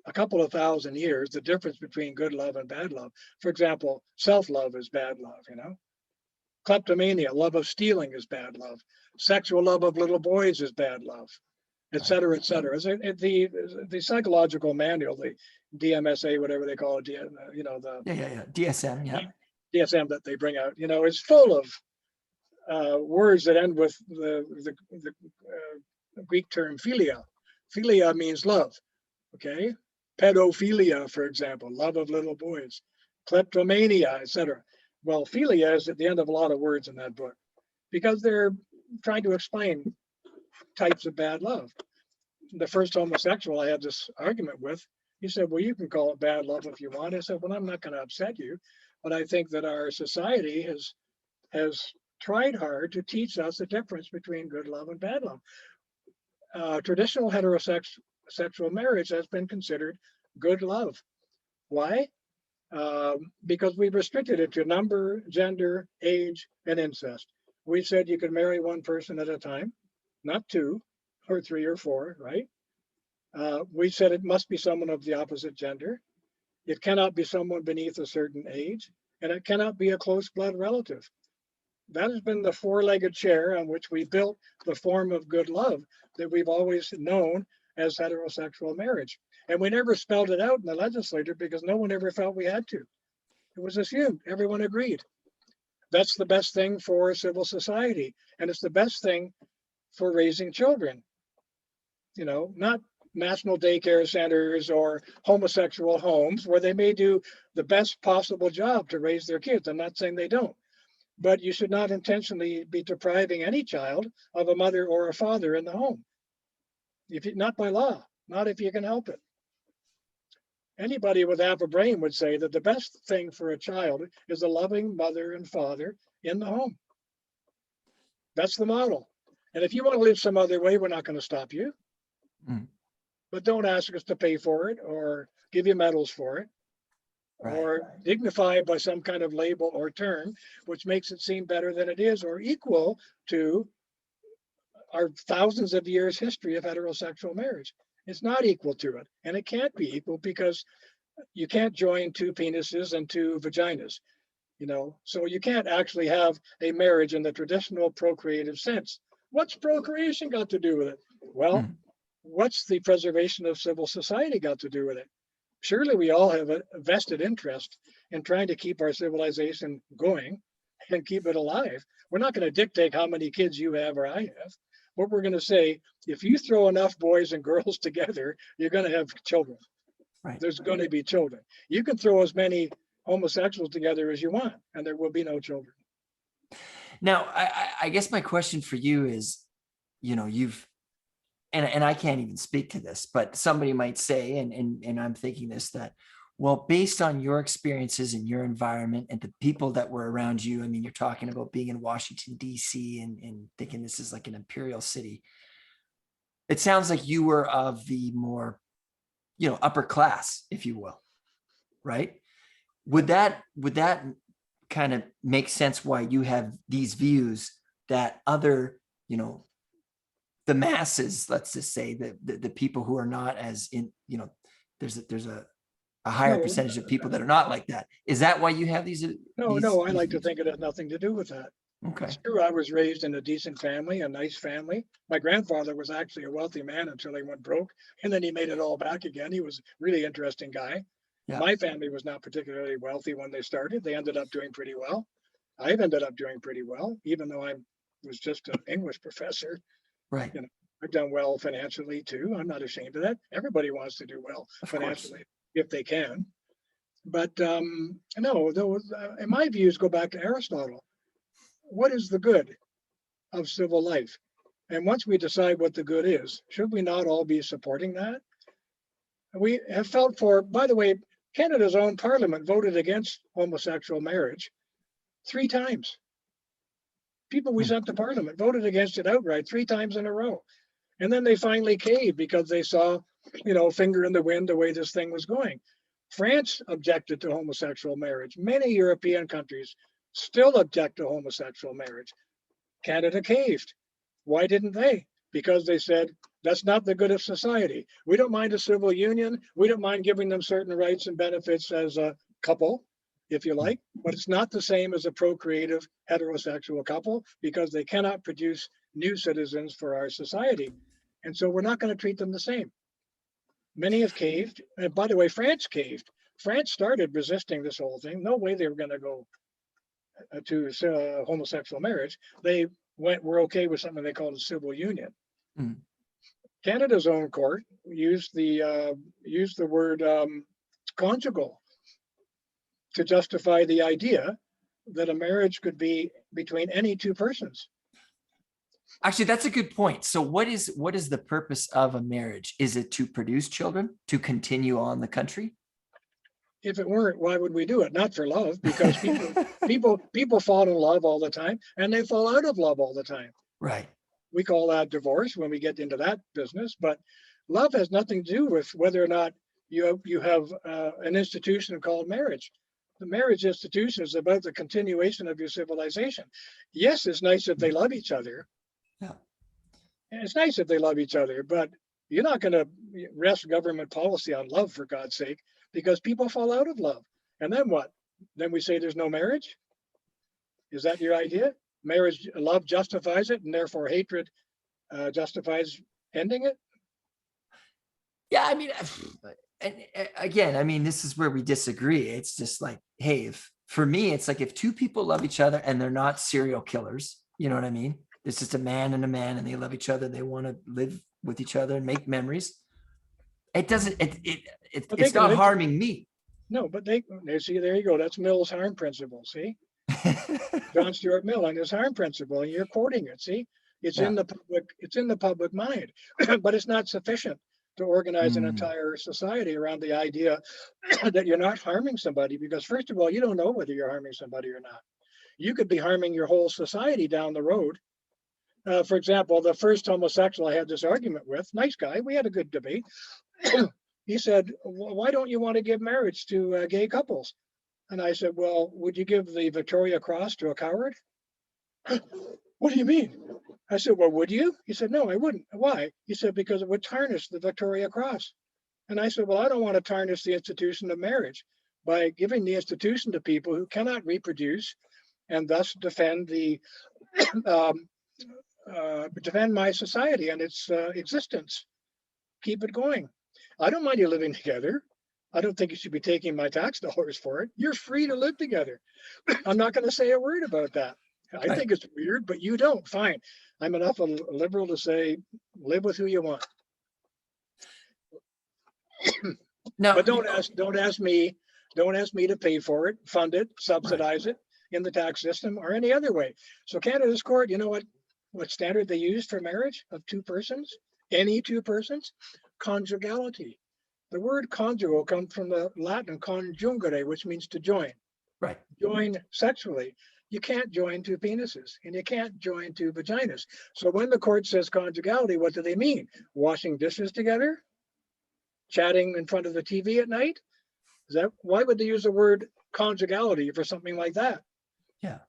a couple of thousand years the difference between good love and bad love. For example, self-love is bad love, Kleptomania, love of stealing, is bad love. Sexual love of little boys is bad love, et cetera, et cetera. The psychological manual, the DMSA, whatever they call it, DSM, yeah. DSM that they bring out, is full of words that end with the Greek term philia. Philia means love, okay? Pedophilia, for example, love of little boys. Kleptomania, etc. Well, philia is at the end of a lot of words in that book because they're trying to explain types of bad love. The first homosexual I had this argument with, he said, well, you can call it bad love if you want. I said, well, I'm not going to upset you, but I think that our society has tried hard to teach us the difference between good love and bad love. Traditional heterosexual marriage has been considered good love. Why? Because we've restricted it to number, gender, age, and incest. We said you could marry one person at a time, not two or three or four, right? We said it must be someone of the opposite gender. It cannot be someone beneath a certain age, and it cannot be a close blood relative. That has been the four-legged chair on which we built the form of good love that we've always known as heterosexual marriage. And we never spelled it out in the legislature because no one ever felt we had to. It was assumed, everyone agreed. That's the best thing for civil society. And it's the best thing for raising children. You know, not national daycare centers or homosexual homes where they may do the best possible job to raise their kids. I'm not saying they don't, but you should not intentionally be depriving any child of a mother or a father in the home. If you, not by law, not if you can help it. Anybody with half a brain would say that the best thing for a child is a loving mother and father in the home. That's the model. And if you want to live some other way, we're not going to stop you. Mm. But don't ask us to pay for it or give you medals for it, Right. or dignify it by some kind of label or term, which makes it seem better than it is or equal to our thousands of years history of heterosexual marriage. It's not equal to it, and it can't be equal because you can't join two penises and two vaginas, you know, so you can't actually have a marriage in the traditional procreative sense. What's procreation got to do with it? Well, Mm. what's the preservation of civil society got to do with it? Surely we all have a vested interest in trying to keep our civilization going and keep it alive. We're not going to dictate how many kids you have or I have. What we're going to say, if you throw enough boys and girls together, you're going to have children. Right. There's going to be children. You can throw as many homosexuals together as you want, and there will be no children. Now, I guess my question for you is, you know, you've, and I can't even speak to this, but somebody might say, and I'm thinking this, that, well, based on your experiences in your environment and the people that were around you, I mean, you're talking about being in Washington, D.C. and thinking this is like an imperial city. It sounds like you were of the more, you know, upper class, if you will, right? Would that kind of make sense why you have these views that other, you know, the masses, let's just say the people who are not as in, you know, there's a higher percentage of people that are not like that. Is that why you have these? No, I like to think it has nothing to do with that. Okay. It's true, I was raised in a decent family, a nice family. My grandfather was actually a wealthy man until he went broke, and then he made it all back again. He was a really interesting guy. Yeah. My family was not particularly wealthy when they started. They ended up doing pretty well. I've ended up doing pretty well, even though I was just an English professor. Right. You know, I've done well financially too. I'm not ashamed of that. Everybody wants to do well Of financially course. if they can. But no, those, in my views, go back to Aristotle. What is the good of civil life? And once we decide what the good is, should we not all be supporting that? We have felt for, by the way, Canada's own parliament voted against homosexual marriage 3 times. People we sent to parliament voted against it outright 3 times in a row. And then they finally caved because they saw, you know, finger in the wind the way this thing was going. France objected to homosexual marriage. Many European countries still object to homosexual marriage. Canada caved. Why didn't they? Because they said, that's not the good of society. We don't mind a civil union. We don't mind giving them certain rights and benefits as a couple, if you like, but it's not the same as a procreative heterosexual couple because they cannot produce new citizens for our society. And so we're not going to treat them the same. Many have caved. And by the way, France caved. France started resisting this whole thing. No way they were going to go to homosexual marriage. They were okay with something they called a civil union. Mm. Canada's own court used the word conjugal to justify the idea that a marriage could be between any 2 persons. Actually, that's a good point. So what is the purpose of a marriage? Is it to produce children, to continue on the country? If it weren't, why would we do it? Not for love, because people fall in love all the time and they fall out of love all the time. Right. We call that divorce when we get into that business, but love has nothing to do with whether or not you have an institution called marriage. The marriage institution is about the continuation of your civilization. Yes, it's nice if they love each other. Yeah. And it's nice if they love each other, but You're not going to rest government policy on love, for God's sake, because people fall out of love. And then what? Then we say there's no marriage? Is that your idea? Marriage, love justifies it, and therefore hatred justifies ending it? Yeah, I mean, and again, I mean, this is where we disagree. It's just like, hey, if for me, it's like if two people love each other and they're not serial killers, you know what I mean? It's just a man and they love each other. They want to live with each other and make memories. It doesn't, it's not harming me. No, but they see, there you go. That's Mill's harm principle. See, John Stuart Mill and his harm principle, and you're quoting it. See, it's in the public, it's in the public mind, but it's not sufficient to organize an entire society around the idea that you're not harming somebody, because first of all, you don't know whether you're harming somebody or not. You could be harming your whole society down the road. For example, the first homosexual I had this argument with, nice guy, we had a good debate. He said, why don't you want to give marriage to gay couples? And I said, well, would you give the Victoria Cross to a coward? What do you mean? I said, well, would you? He said, no, I wouldn't. Why? He said, because it would tarnish the Victoria Cross. And I said, well, I don't want to tarnish the institution of marriage by giving the institution to people who cannot reproduce and thus defend the defend my society and its existence. Keep it going. I don't mind you living together. I don't think you should be taking my tax dollars for it. You're free to live together. I'm not going to say a word about that. I think it's weird, but you don't. Fine. I'm enough a liberal to say, live with who you want. No, but don't ask me to pay for it, fund it, subsidize it in the tax system or any other way. So Canada's court, you know what standard they used for marriage of two persons? Any two persons? Conjugality. The word conjugal comes from the Latin conjungere, which means to join. Right. Join sexually. You can't join two penises and you can't join two vaginas. So when the court says conjugality, what do they mean? Washing dishes together? Chatting in front of the TV at night? Why would they use the word conjugality for something like that? Yeah.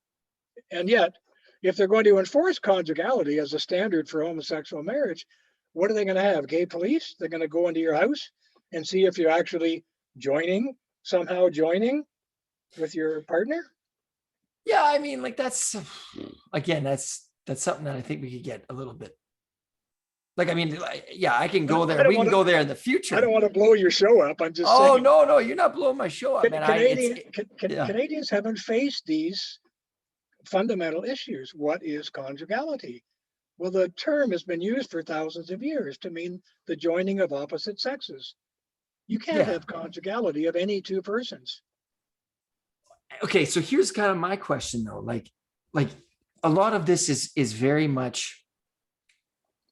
And yet, if they're going to enforce conjugality as a standard for homosexual marriage, what are they going to have? Gay police? They're going to go into your house and see if you're actually somehow joining with your partner? Yeah, I mean, like that's something that I think we could get a little bit. Like, I mean, yeah, I can go there. We can go there in the future. I don't want to blow your show up. I'm just saying. Oh, no, you're not blowing my show up, man. Canadians haven't faced these fundamental issues. What is conjugality? Well, the term has been used for thousands of years to mean the joining of opposite sexes. You can't have conjugality of any two persons. Okay, so here's kind of my question though. Like a lot of this is very much,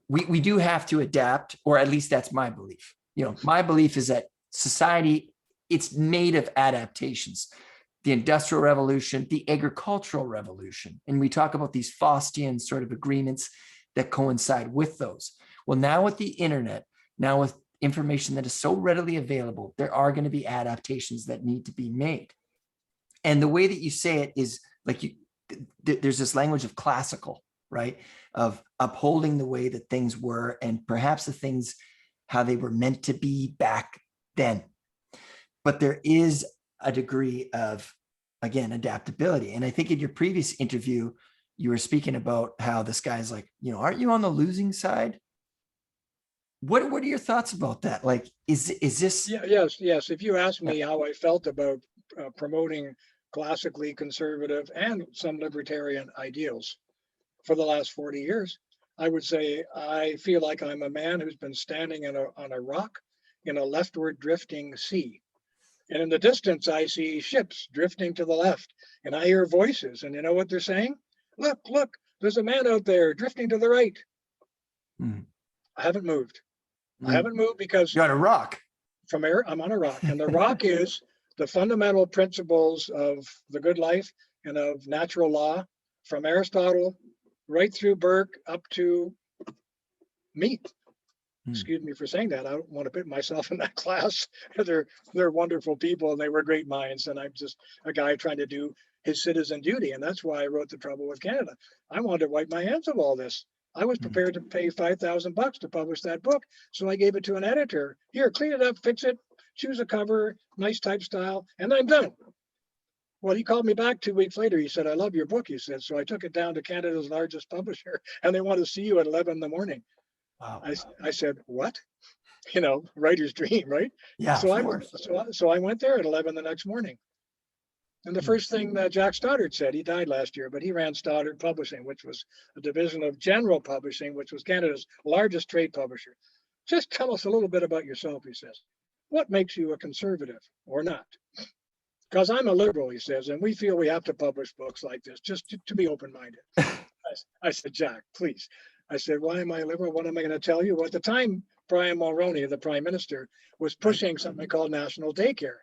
we do have to adapt, or at least that's my belief. You know, my belief is that society, it's made of adaptations. The Industrial Revolution, the Agricultural Revolution, and we talk about these Faustian sort of agreements that coincide with those. Well, now with the internet, now with information that is so readily available, there are going to be adaptations that need to be made. And the way that you say it is like there's this language of classical, right? Of upholding the way that things were and perhaps the things, how they were meant to be back then. But there is a degree of, again, adaptability. And I think in your previous interview, you were speaking about how this guy's like, you know, aren't you on the losing side? What are your thoughts about that? Like, is this? Yes. If you ask me how I felt about promoting classically conservative and some libertarian ideals for the last 40 years, I would say I feel like I'm a man who's been standing on a rock in a leftward drifting sea. And in the distance, I see ships drifting to the left, and I hear voices. And you know what they're saying? Look, there's a man out there drifting to the right. I haven't moved. I haven't moved because you're on a rock. I'm on a rock. And the rock is the fundamental principles of the good life and of natural law, from Aristotle right through Burke up to me. Excuse me for saying that. I don't want to put myself in that class. They're wonderful people and they were great minds. And I'm just a guy trying to do his citizen duty. And that's why I wrote The Trouble with Canada. I wanted to wipe my hands of all this. I was prepared to pay $5,000 to publish that book. So I gave it to an editor. Here, clean it up, fix it, choose a cover, nice type style, and I'm done. Well, he called me back 2 weeks later. He said, I love your book, he said. So I took it down to Canada's largest publisher, and they want to see you at 11 in the morning. Wow. I said, what? You know, writer's dream, right? Yeah, So I went there at 11 the next morning. And the first thing that Jack Stoddard said, he died last year, but he ran Stoddard Publishing, which was a division of General Publishing, which was Canada's largest trade publisher. Just tell us a little bit about yourself, he says. What makes you a conservative or not? Because I'm a liberal, he says, and we feel we have to publish books like this, just to be open-minded. I said, Jack, please. I said, why am I a liberal? What am I going to tell you? Well, at the time, Brian Mulroney, the prime minister, was pushing something called national daycare,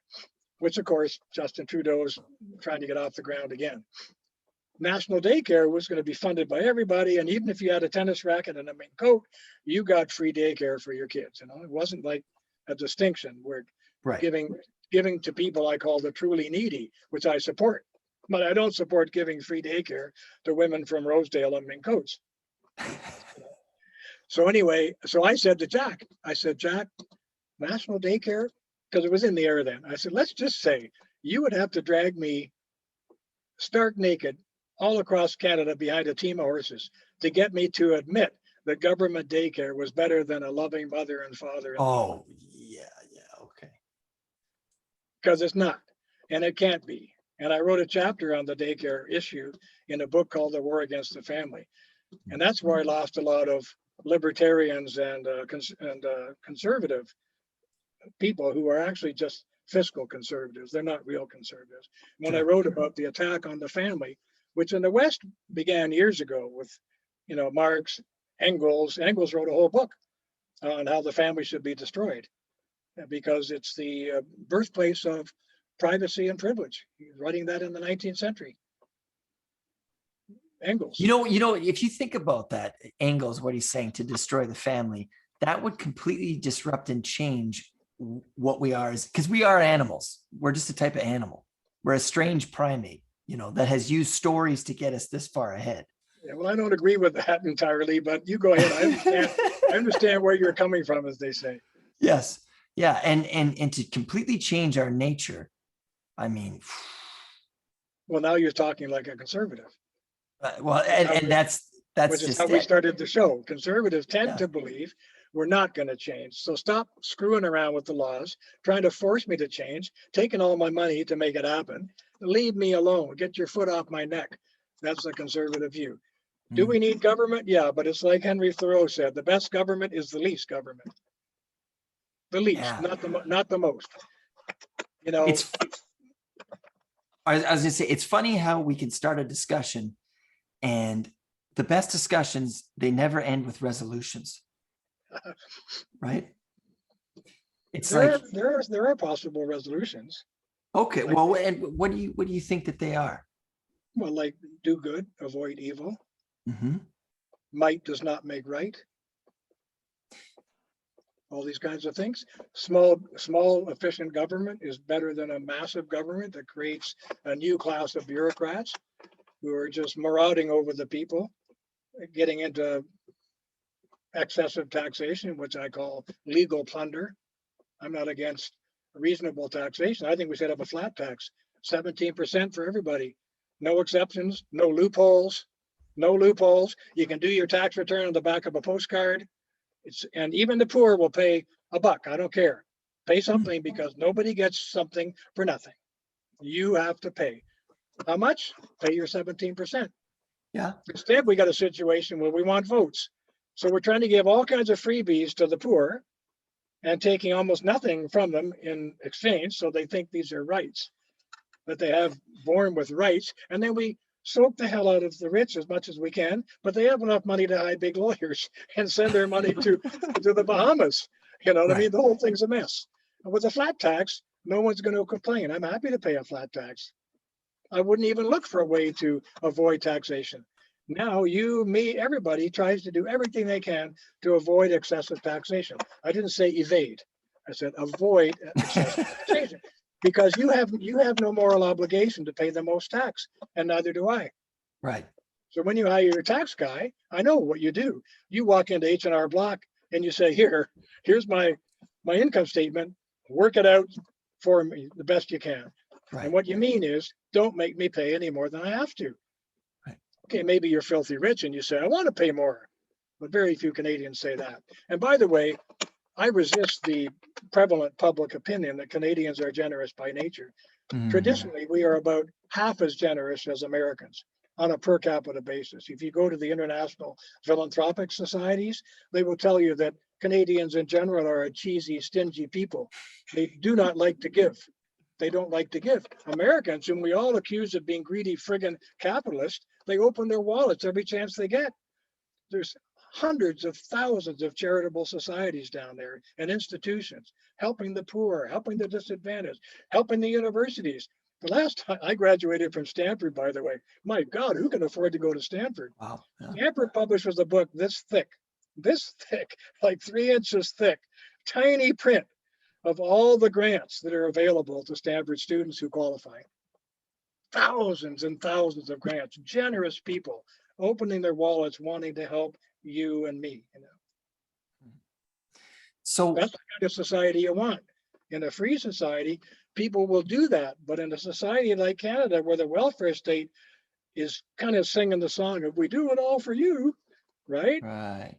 which of course, Justin Trudeau's trying to get off the ground again. National daycare was going to be funded by everybody. And even if you had a tennis racket and a mink coat, you got free daycare for your kids. You know, it wasn't like a distinction where giving to people I call the truly needy, which I support. But I don't support giving free daycare to women from Rosedale and mink coats. So anyway, so I said to Jack, Jack, national daycare, because it was in the air then. I said, let's just say you would have to drag me stark naked all across Canada behind a team of horses to get me to admit that government daycare was better than a loving mother and father. Oh, yeah, okay. Because it's not, and it can't be. And I wrote a chapter on the daycare issue in a book called The War Against the Family. And that's where I lost a lot of libertarians and conservative people who are actually just fiscal conservatives. They're not real conservatives. When I wrote about the attack on the family, which in the West began years ago with, you know, Marx, Engels wrote a whole book on how the family should be destroyed because it's the birthplace of privacy and privilege. He's writing that in the 19th century. Engels. You know, if you think about that, Engels, what he's saying to destroy the family, that would completely disrupt and change what we are, because we are animals. We're just a type of animal. We're a strange primate, you know, that has used stories to get us this far ahead. Yeah, well, I don't agree with that entirely, but you go ahead. I understand where you're coming from, as they say. Yes. Yeah. And to completely change our nature, I mean. Well, now you're talking like a conservative. And that's which is how we started the show. Conservatives tend to believe we're not going to change. So stop screwing around with the laws, trying to force me to change, taking all my money to make it happen. Leave me alone. Get your foot off my neck. That's the conservative view. Do we need government? Yeah, but it's like Henry Thoreau said, the best government is the least government. The least, not the most. You know, I was going to say, it's funny how we can start a discussion and the best discussions, they never end with resolutions, right? It's there are possible resolutions. Okay, like, well, and what do you think that they are? Well, like do good, avoid evil. Mm-hmm. Might does not make right. All these kinds of things. Small, efficient government is better than a massive government that creates a new class of bureaucrats who are just marauding over the people, getting into excessive taxation, which I call legal plunder. I'm not against reasonable taxation. I think we should have a flat tax, 17% for everybody. No exceptions, no loopholes, no loopholes. You can do your tax return on the back of a postcard. And even the poor will pay $1. I don't care. Pay something because nobody gets something for nothing. You have to pay. How much? Pay your 17%. Yeah. Instead, we got a situation where we want votes. So we're trying to give all kinds of freebies to the poor and taking almost nothing from them in exchange. So they think these are rights that they have born with rights. And then we soak the hell out of the rich as much as we can, but they have enough money to hire big lawyers and send their money to the Bahamas. You know what I mean? The whole thing's a mess. And with a flat tax, no one's going to complain. I'm happy to pay a flat tax. I wouldn't even look for a way to avoid taxation. Now you, me, everybody tries to do everything they can to avoid excessive taxation. I didn't say evade. I said avoid excessive taxation. Because you have no moral obligation to pay the most tax, and neither do I. Right. So when you hire your tax guy, I know what you do. You walk into H&R Block and you say, here's my income statement. Work it out for me the best you can. Right. And what you mean is, don't make me pay any more than I have to. Right. Okay, maybe you're filthy rich and you say, I want to pay more. But very few Canadians say that. And by the way, I resist the prevalent public opinion that Canadians are generous by nature. Traditionally, we are about half as generous as Americans on a per capita basis. If you go to the international philanthropic societies, they will tell you that Canadians in general are a cheesy, stingy people. They do not like to give. They don't like to give. Americans, whom we all accuse of being greedy friggin' capitalists, they open their wallets every chance they get. There's hundreds of thousands of charitable societies down there and institutions helping the poor, helping the disadvantaged, helping the universities. The last time I graduated from Stanford, by the way, my God, who can afford to go to Stanford? Wow. Yeah. Stanford publishes a book this thick, like 3 inches thick, tiny print of all the grants that are available to Stanford students who qualify. Thousands and thousands of grants, generous people opening their wallets, wanting to help you and me. So that's the kind of society you want. In a free society, people will do that. But in a society like Canada, where the welfare state is kind of singing the song of "we do it all for you," right?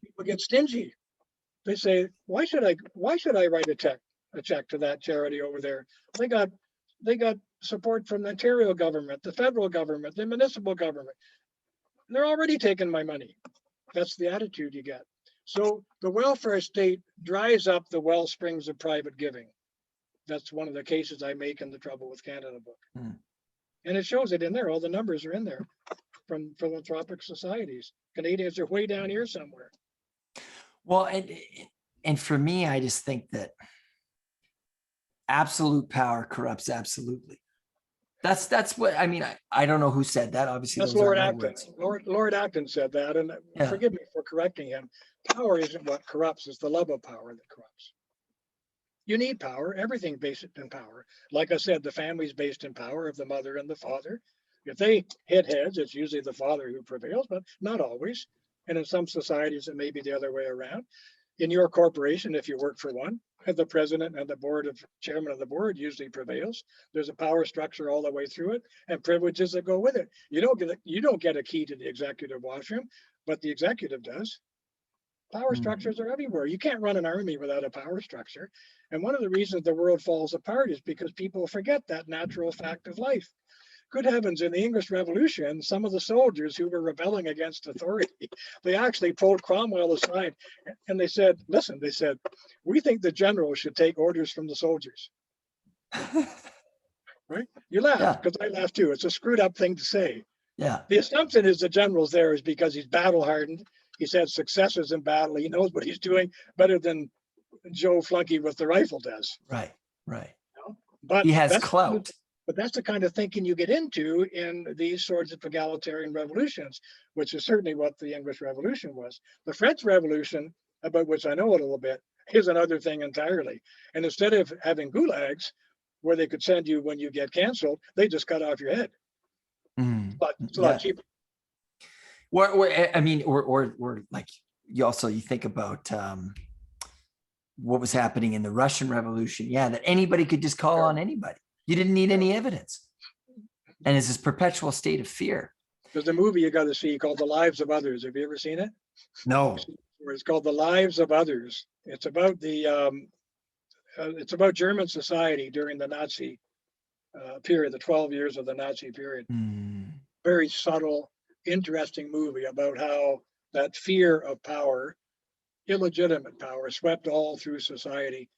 People get stingy. They say, "Why should I write a check to that charity over there? They got support from the Ontario government, the federal government, the municipal government. They're already taking my money." That's the attitude you get. So the welfare state dries up the well springs of private giving. That's one of the cases I make in the Trouble with Canada book. And it shows it in there. All the numbers are in there from philanthropic societies. Canadians are way down here somewhere. Well, and for me, I just think that absolute power corrupts absolutely. That's what I mean. I don't know who said that. Obviously, that's those Lord aren't my Acton. words. Lord Acton said that, and forgive me for correcting him. Power isn't what corrupts; it's the love of power that corrupts. You need power. Everything based in power. Like I said, the family's based in power of the mother and the father. If they hit heads, it's usually the father who prevails, but not always. And in some societies, it may be the other way around. In your corporation, if you work for one, the president and the chairman of the board usually prevails. There's a power structure all the way through it, and privileges that go with it. You don't get a key to the executive washroom, but the executive does. Power structures are everywhere. You can't run an army without a power structure. And one of the reasons the world falls apart is because people forget that natural fact of life. Good heavens, in the English Revolution, some of the soldiers who were rebelling against authority, they actually pulled Cromwell aside and they said, listen, we think the general should take orders from the soldiers. Right? You laugh, because I laugh too. It's a screwed up thing to say. Yeah. The assumption is the general's there is because he's battle hardened. He's had successes in battle. He knows what he's doing better than Joe Flunky with the rifle does. Right. You know? But he has clout. But that's the kind of thinking you get into in these sorts of egalitarian revolutions, which is certainly what the English Revolution was. The French Revolution, about which I know a little bit, is another thing entirely. And instead of having gulags where they could send you when you get canceled, they just cut off your head. But it's a lot cheaper. Or like you think about what was happening in the Russian Revolution. Yeah, that anybody could just call on anybody. You didn't need any evidence. And it's this perpetual state of fear. There's a movie you got to see called The Lives of Others. Have you ever seen it? No. It's called The Lives of Others. It's about German society during the Nazi period, the 12 years of the Nazi period. Very subtle, interesting movie about how that fear of power, illegitimate power, swept all through society,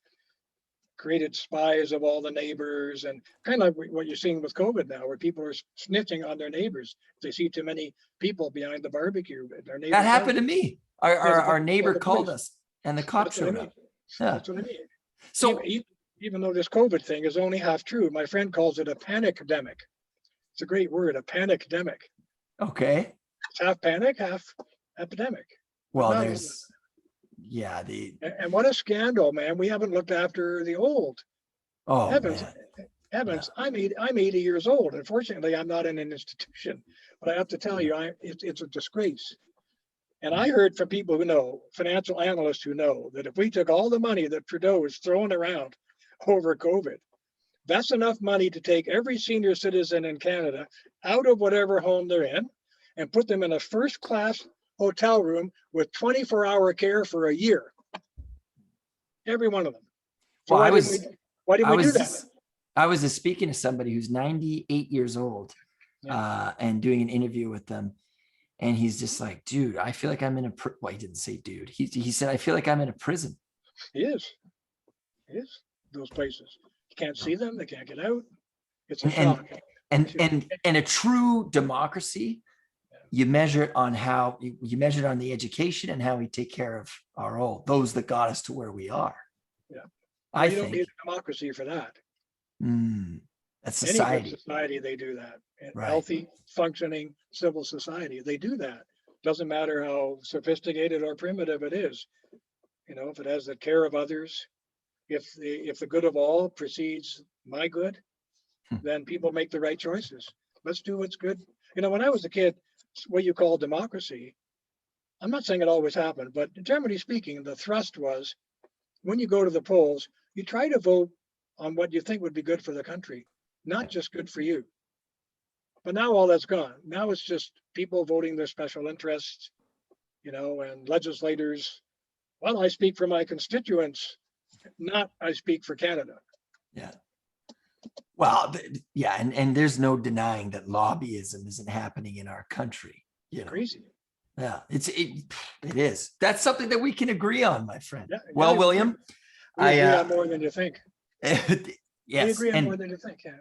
created spies of all the neighbors, and kind of like what you're seeing with COVID now, where people are snitching on their neighbors. If they see too many people behind the barbecue, their neighbor. That happened to me. Our neighbor called us and the cops showed up. Yeah. That's what I mean. So even though this COVID thing is only half true, my friend calls it a panicdemic. It's a great word, a panicdemic. Okay. It's half panic, half epidemic. Well, and what a scandal, man. We haven't looked after the old. Oh, heavens. Yeah. I'm 80 years old. Unfortunately, I'm not in an institution, But I have to tell you, it's a disgrace. And I heard from people who know, financial analysts who know, that if we took all the money that Trudeau is throwing around over COVID, that's enough money to take every senior citizen in Canada out of whatever home they're in and put them in a first-class hotel room with 24-hour care for a year. Every one of them. So Well, why didn't we do that? I was speaking to somebody who's 98 years old and doing an interview with them. And he's just like, dude, I feel like I'm in a, well, he didn't say dude. He said, I feel like I'm in a prison. He is. Those places. You can't see them. They can't get out. It's a shock. And a true democracy, you measure it on how you measure it on the education and how we take care of our old, those that got us to where we are. Yeah. I you think don't need a democracy for that. That's society. Any good society, they do that. Right. Healthy, functioning civil society, they do that. Doesn't matter how sophisticated or primitive it is. You know, if it has the care of others, if the good of all precedes my good, then people make the right choices. Let's do what's good. You know, when I was a kid, what you call democracy, I'm not saying it always happened, but generally speaking, the thrust was when you go to the polls, you try to vote on what you think would be good for the country, not just good for you. But now all that's gone. Now it's just people voting their special interests, you know, and legislators. Well, I speak for my constituents, not I speak for Canada. Yeah. Well, yeah, and there's no denying that lobbyism isn't happening in our country. You know, Crazy. Yeah, it is. That's something that we can agree on, my friend. Yeah, well, yeah, William, we agree on more than you think. Yes, we agree on more than you think. Yeah.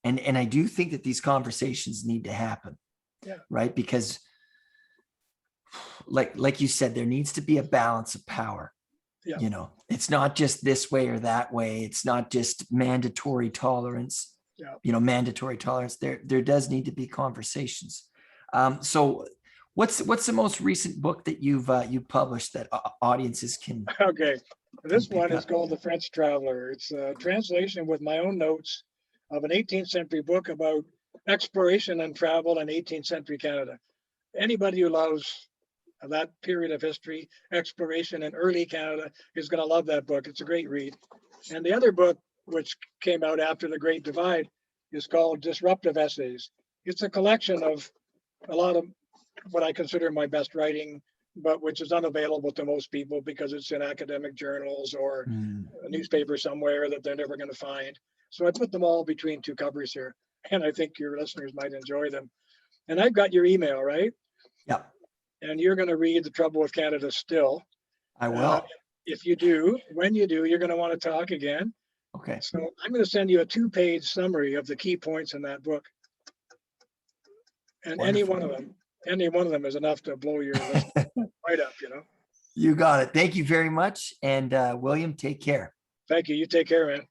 And I do think that these conversations need to happen. Yeah. Right, because like you said, there needs to be a balance of power. Yeah. You know, it's not just this way or that way. It's not just mandatory tolerance. Yeah. You know, mandatory tolerance. There does need to be conversations. So what's the most recent book that you've published that audiences can? Okay, this one is up? called The French Traveler. It's a translation with my own notes of an 18th century book about exploration and travel in 18th century Canada. Anybody who loves that period of history, exploration in early Canada, is going to love that book. It's a great read. And the other book, which came out after the Great Divide, is called Disruptive Essays. It's a collection of a lot of what I consider my best writing, but which is unavailable to most people because it's in academic journals or a newspaper somewhere that they're never going to find. So I put them all between two covers here, and I think your listeners might enjoy them. And I've got your email, right? Yeah. And you're going to read The Trouble with Canada still. I will. If you do, when you do, you're going to want to talk again. Okay. So I'm going to send you a 2-page summary of the key points in that book. And Wonderful. any one of them is enough to blow your list right up, you know. You got it. Thank you very much. And William, take care. Thank you. You take care, man.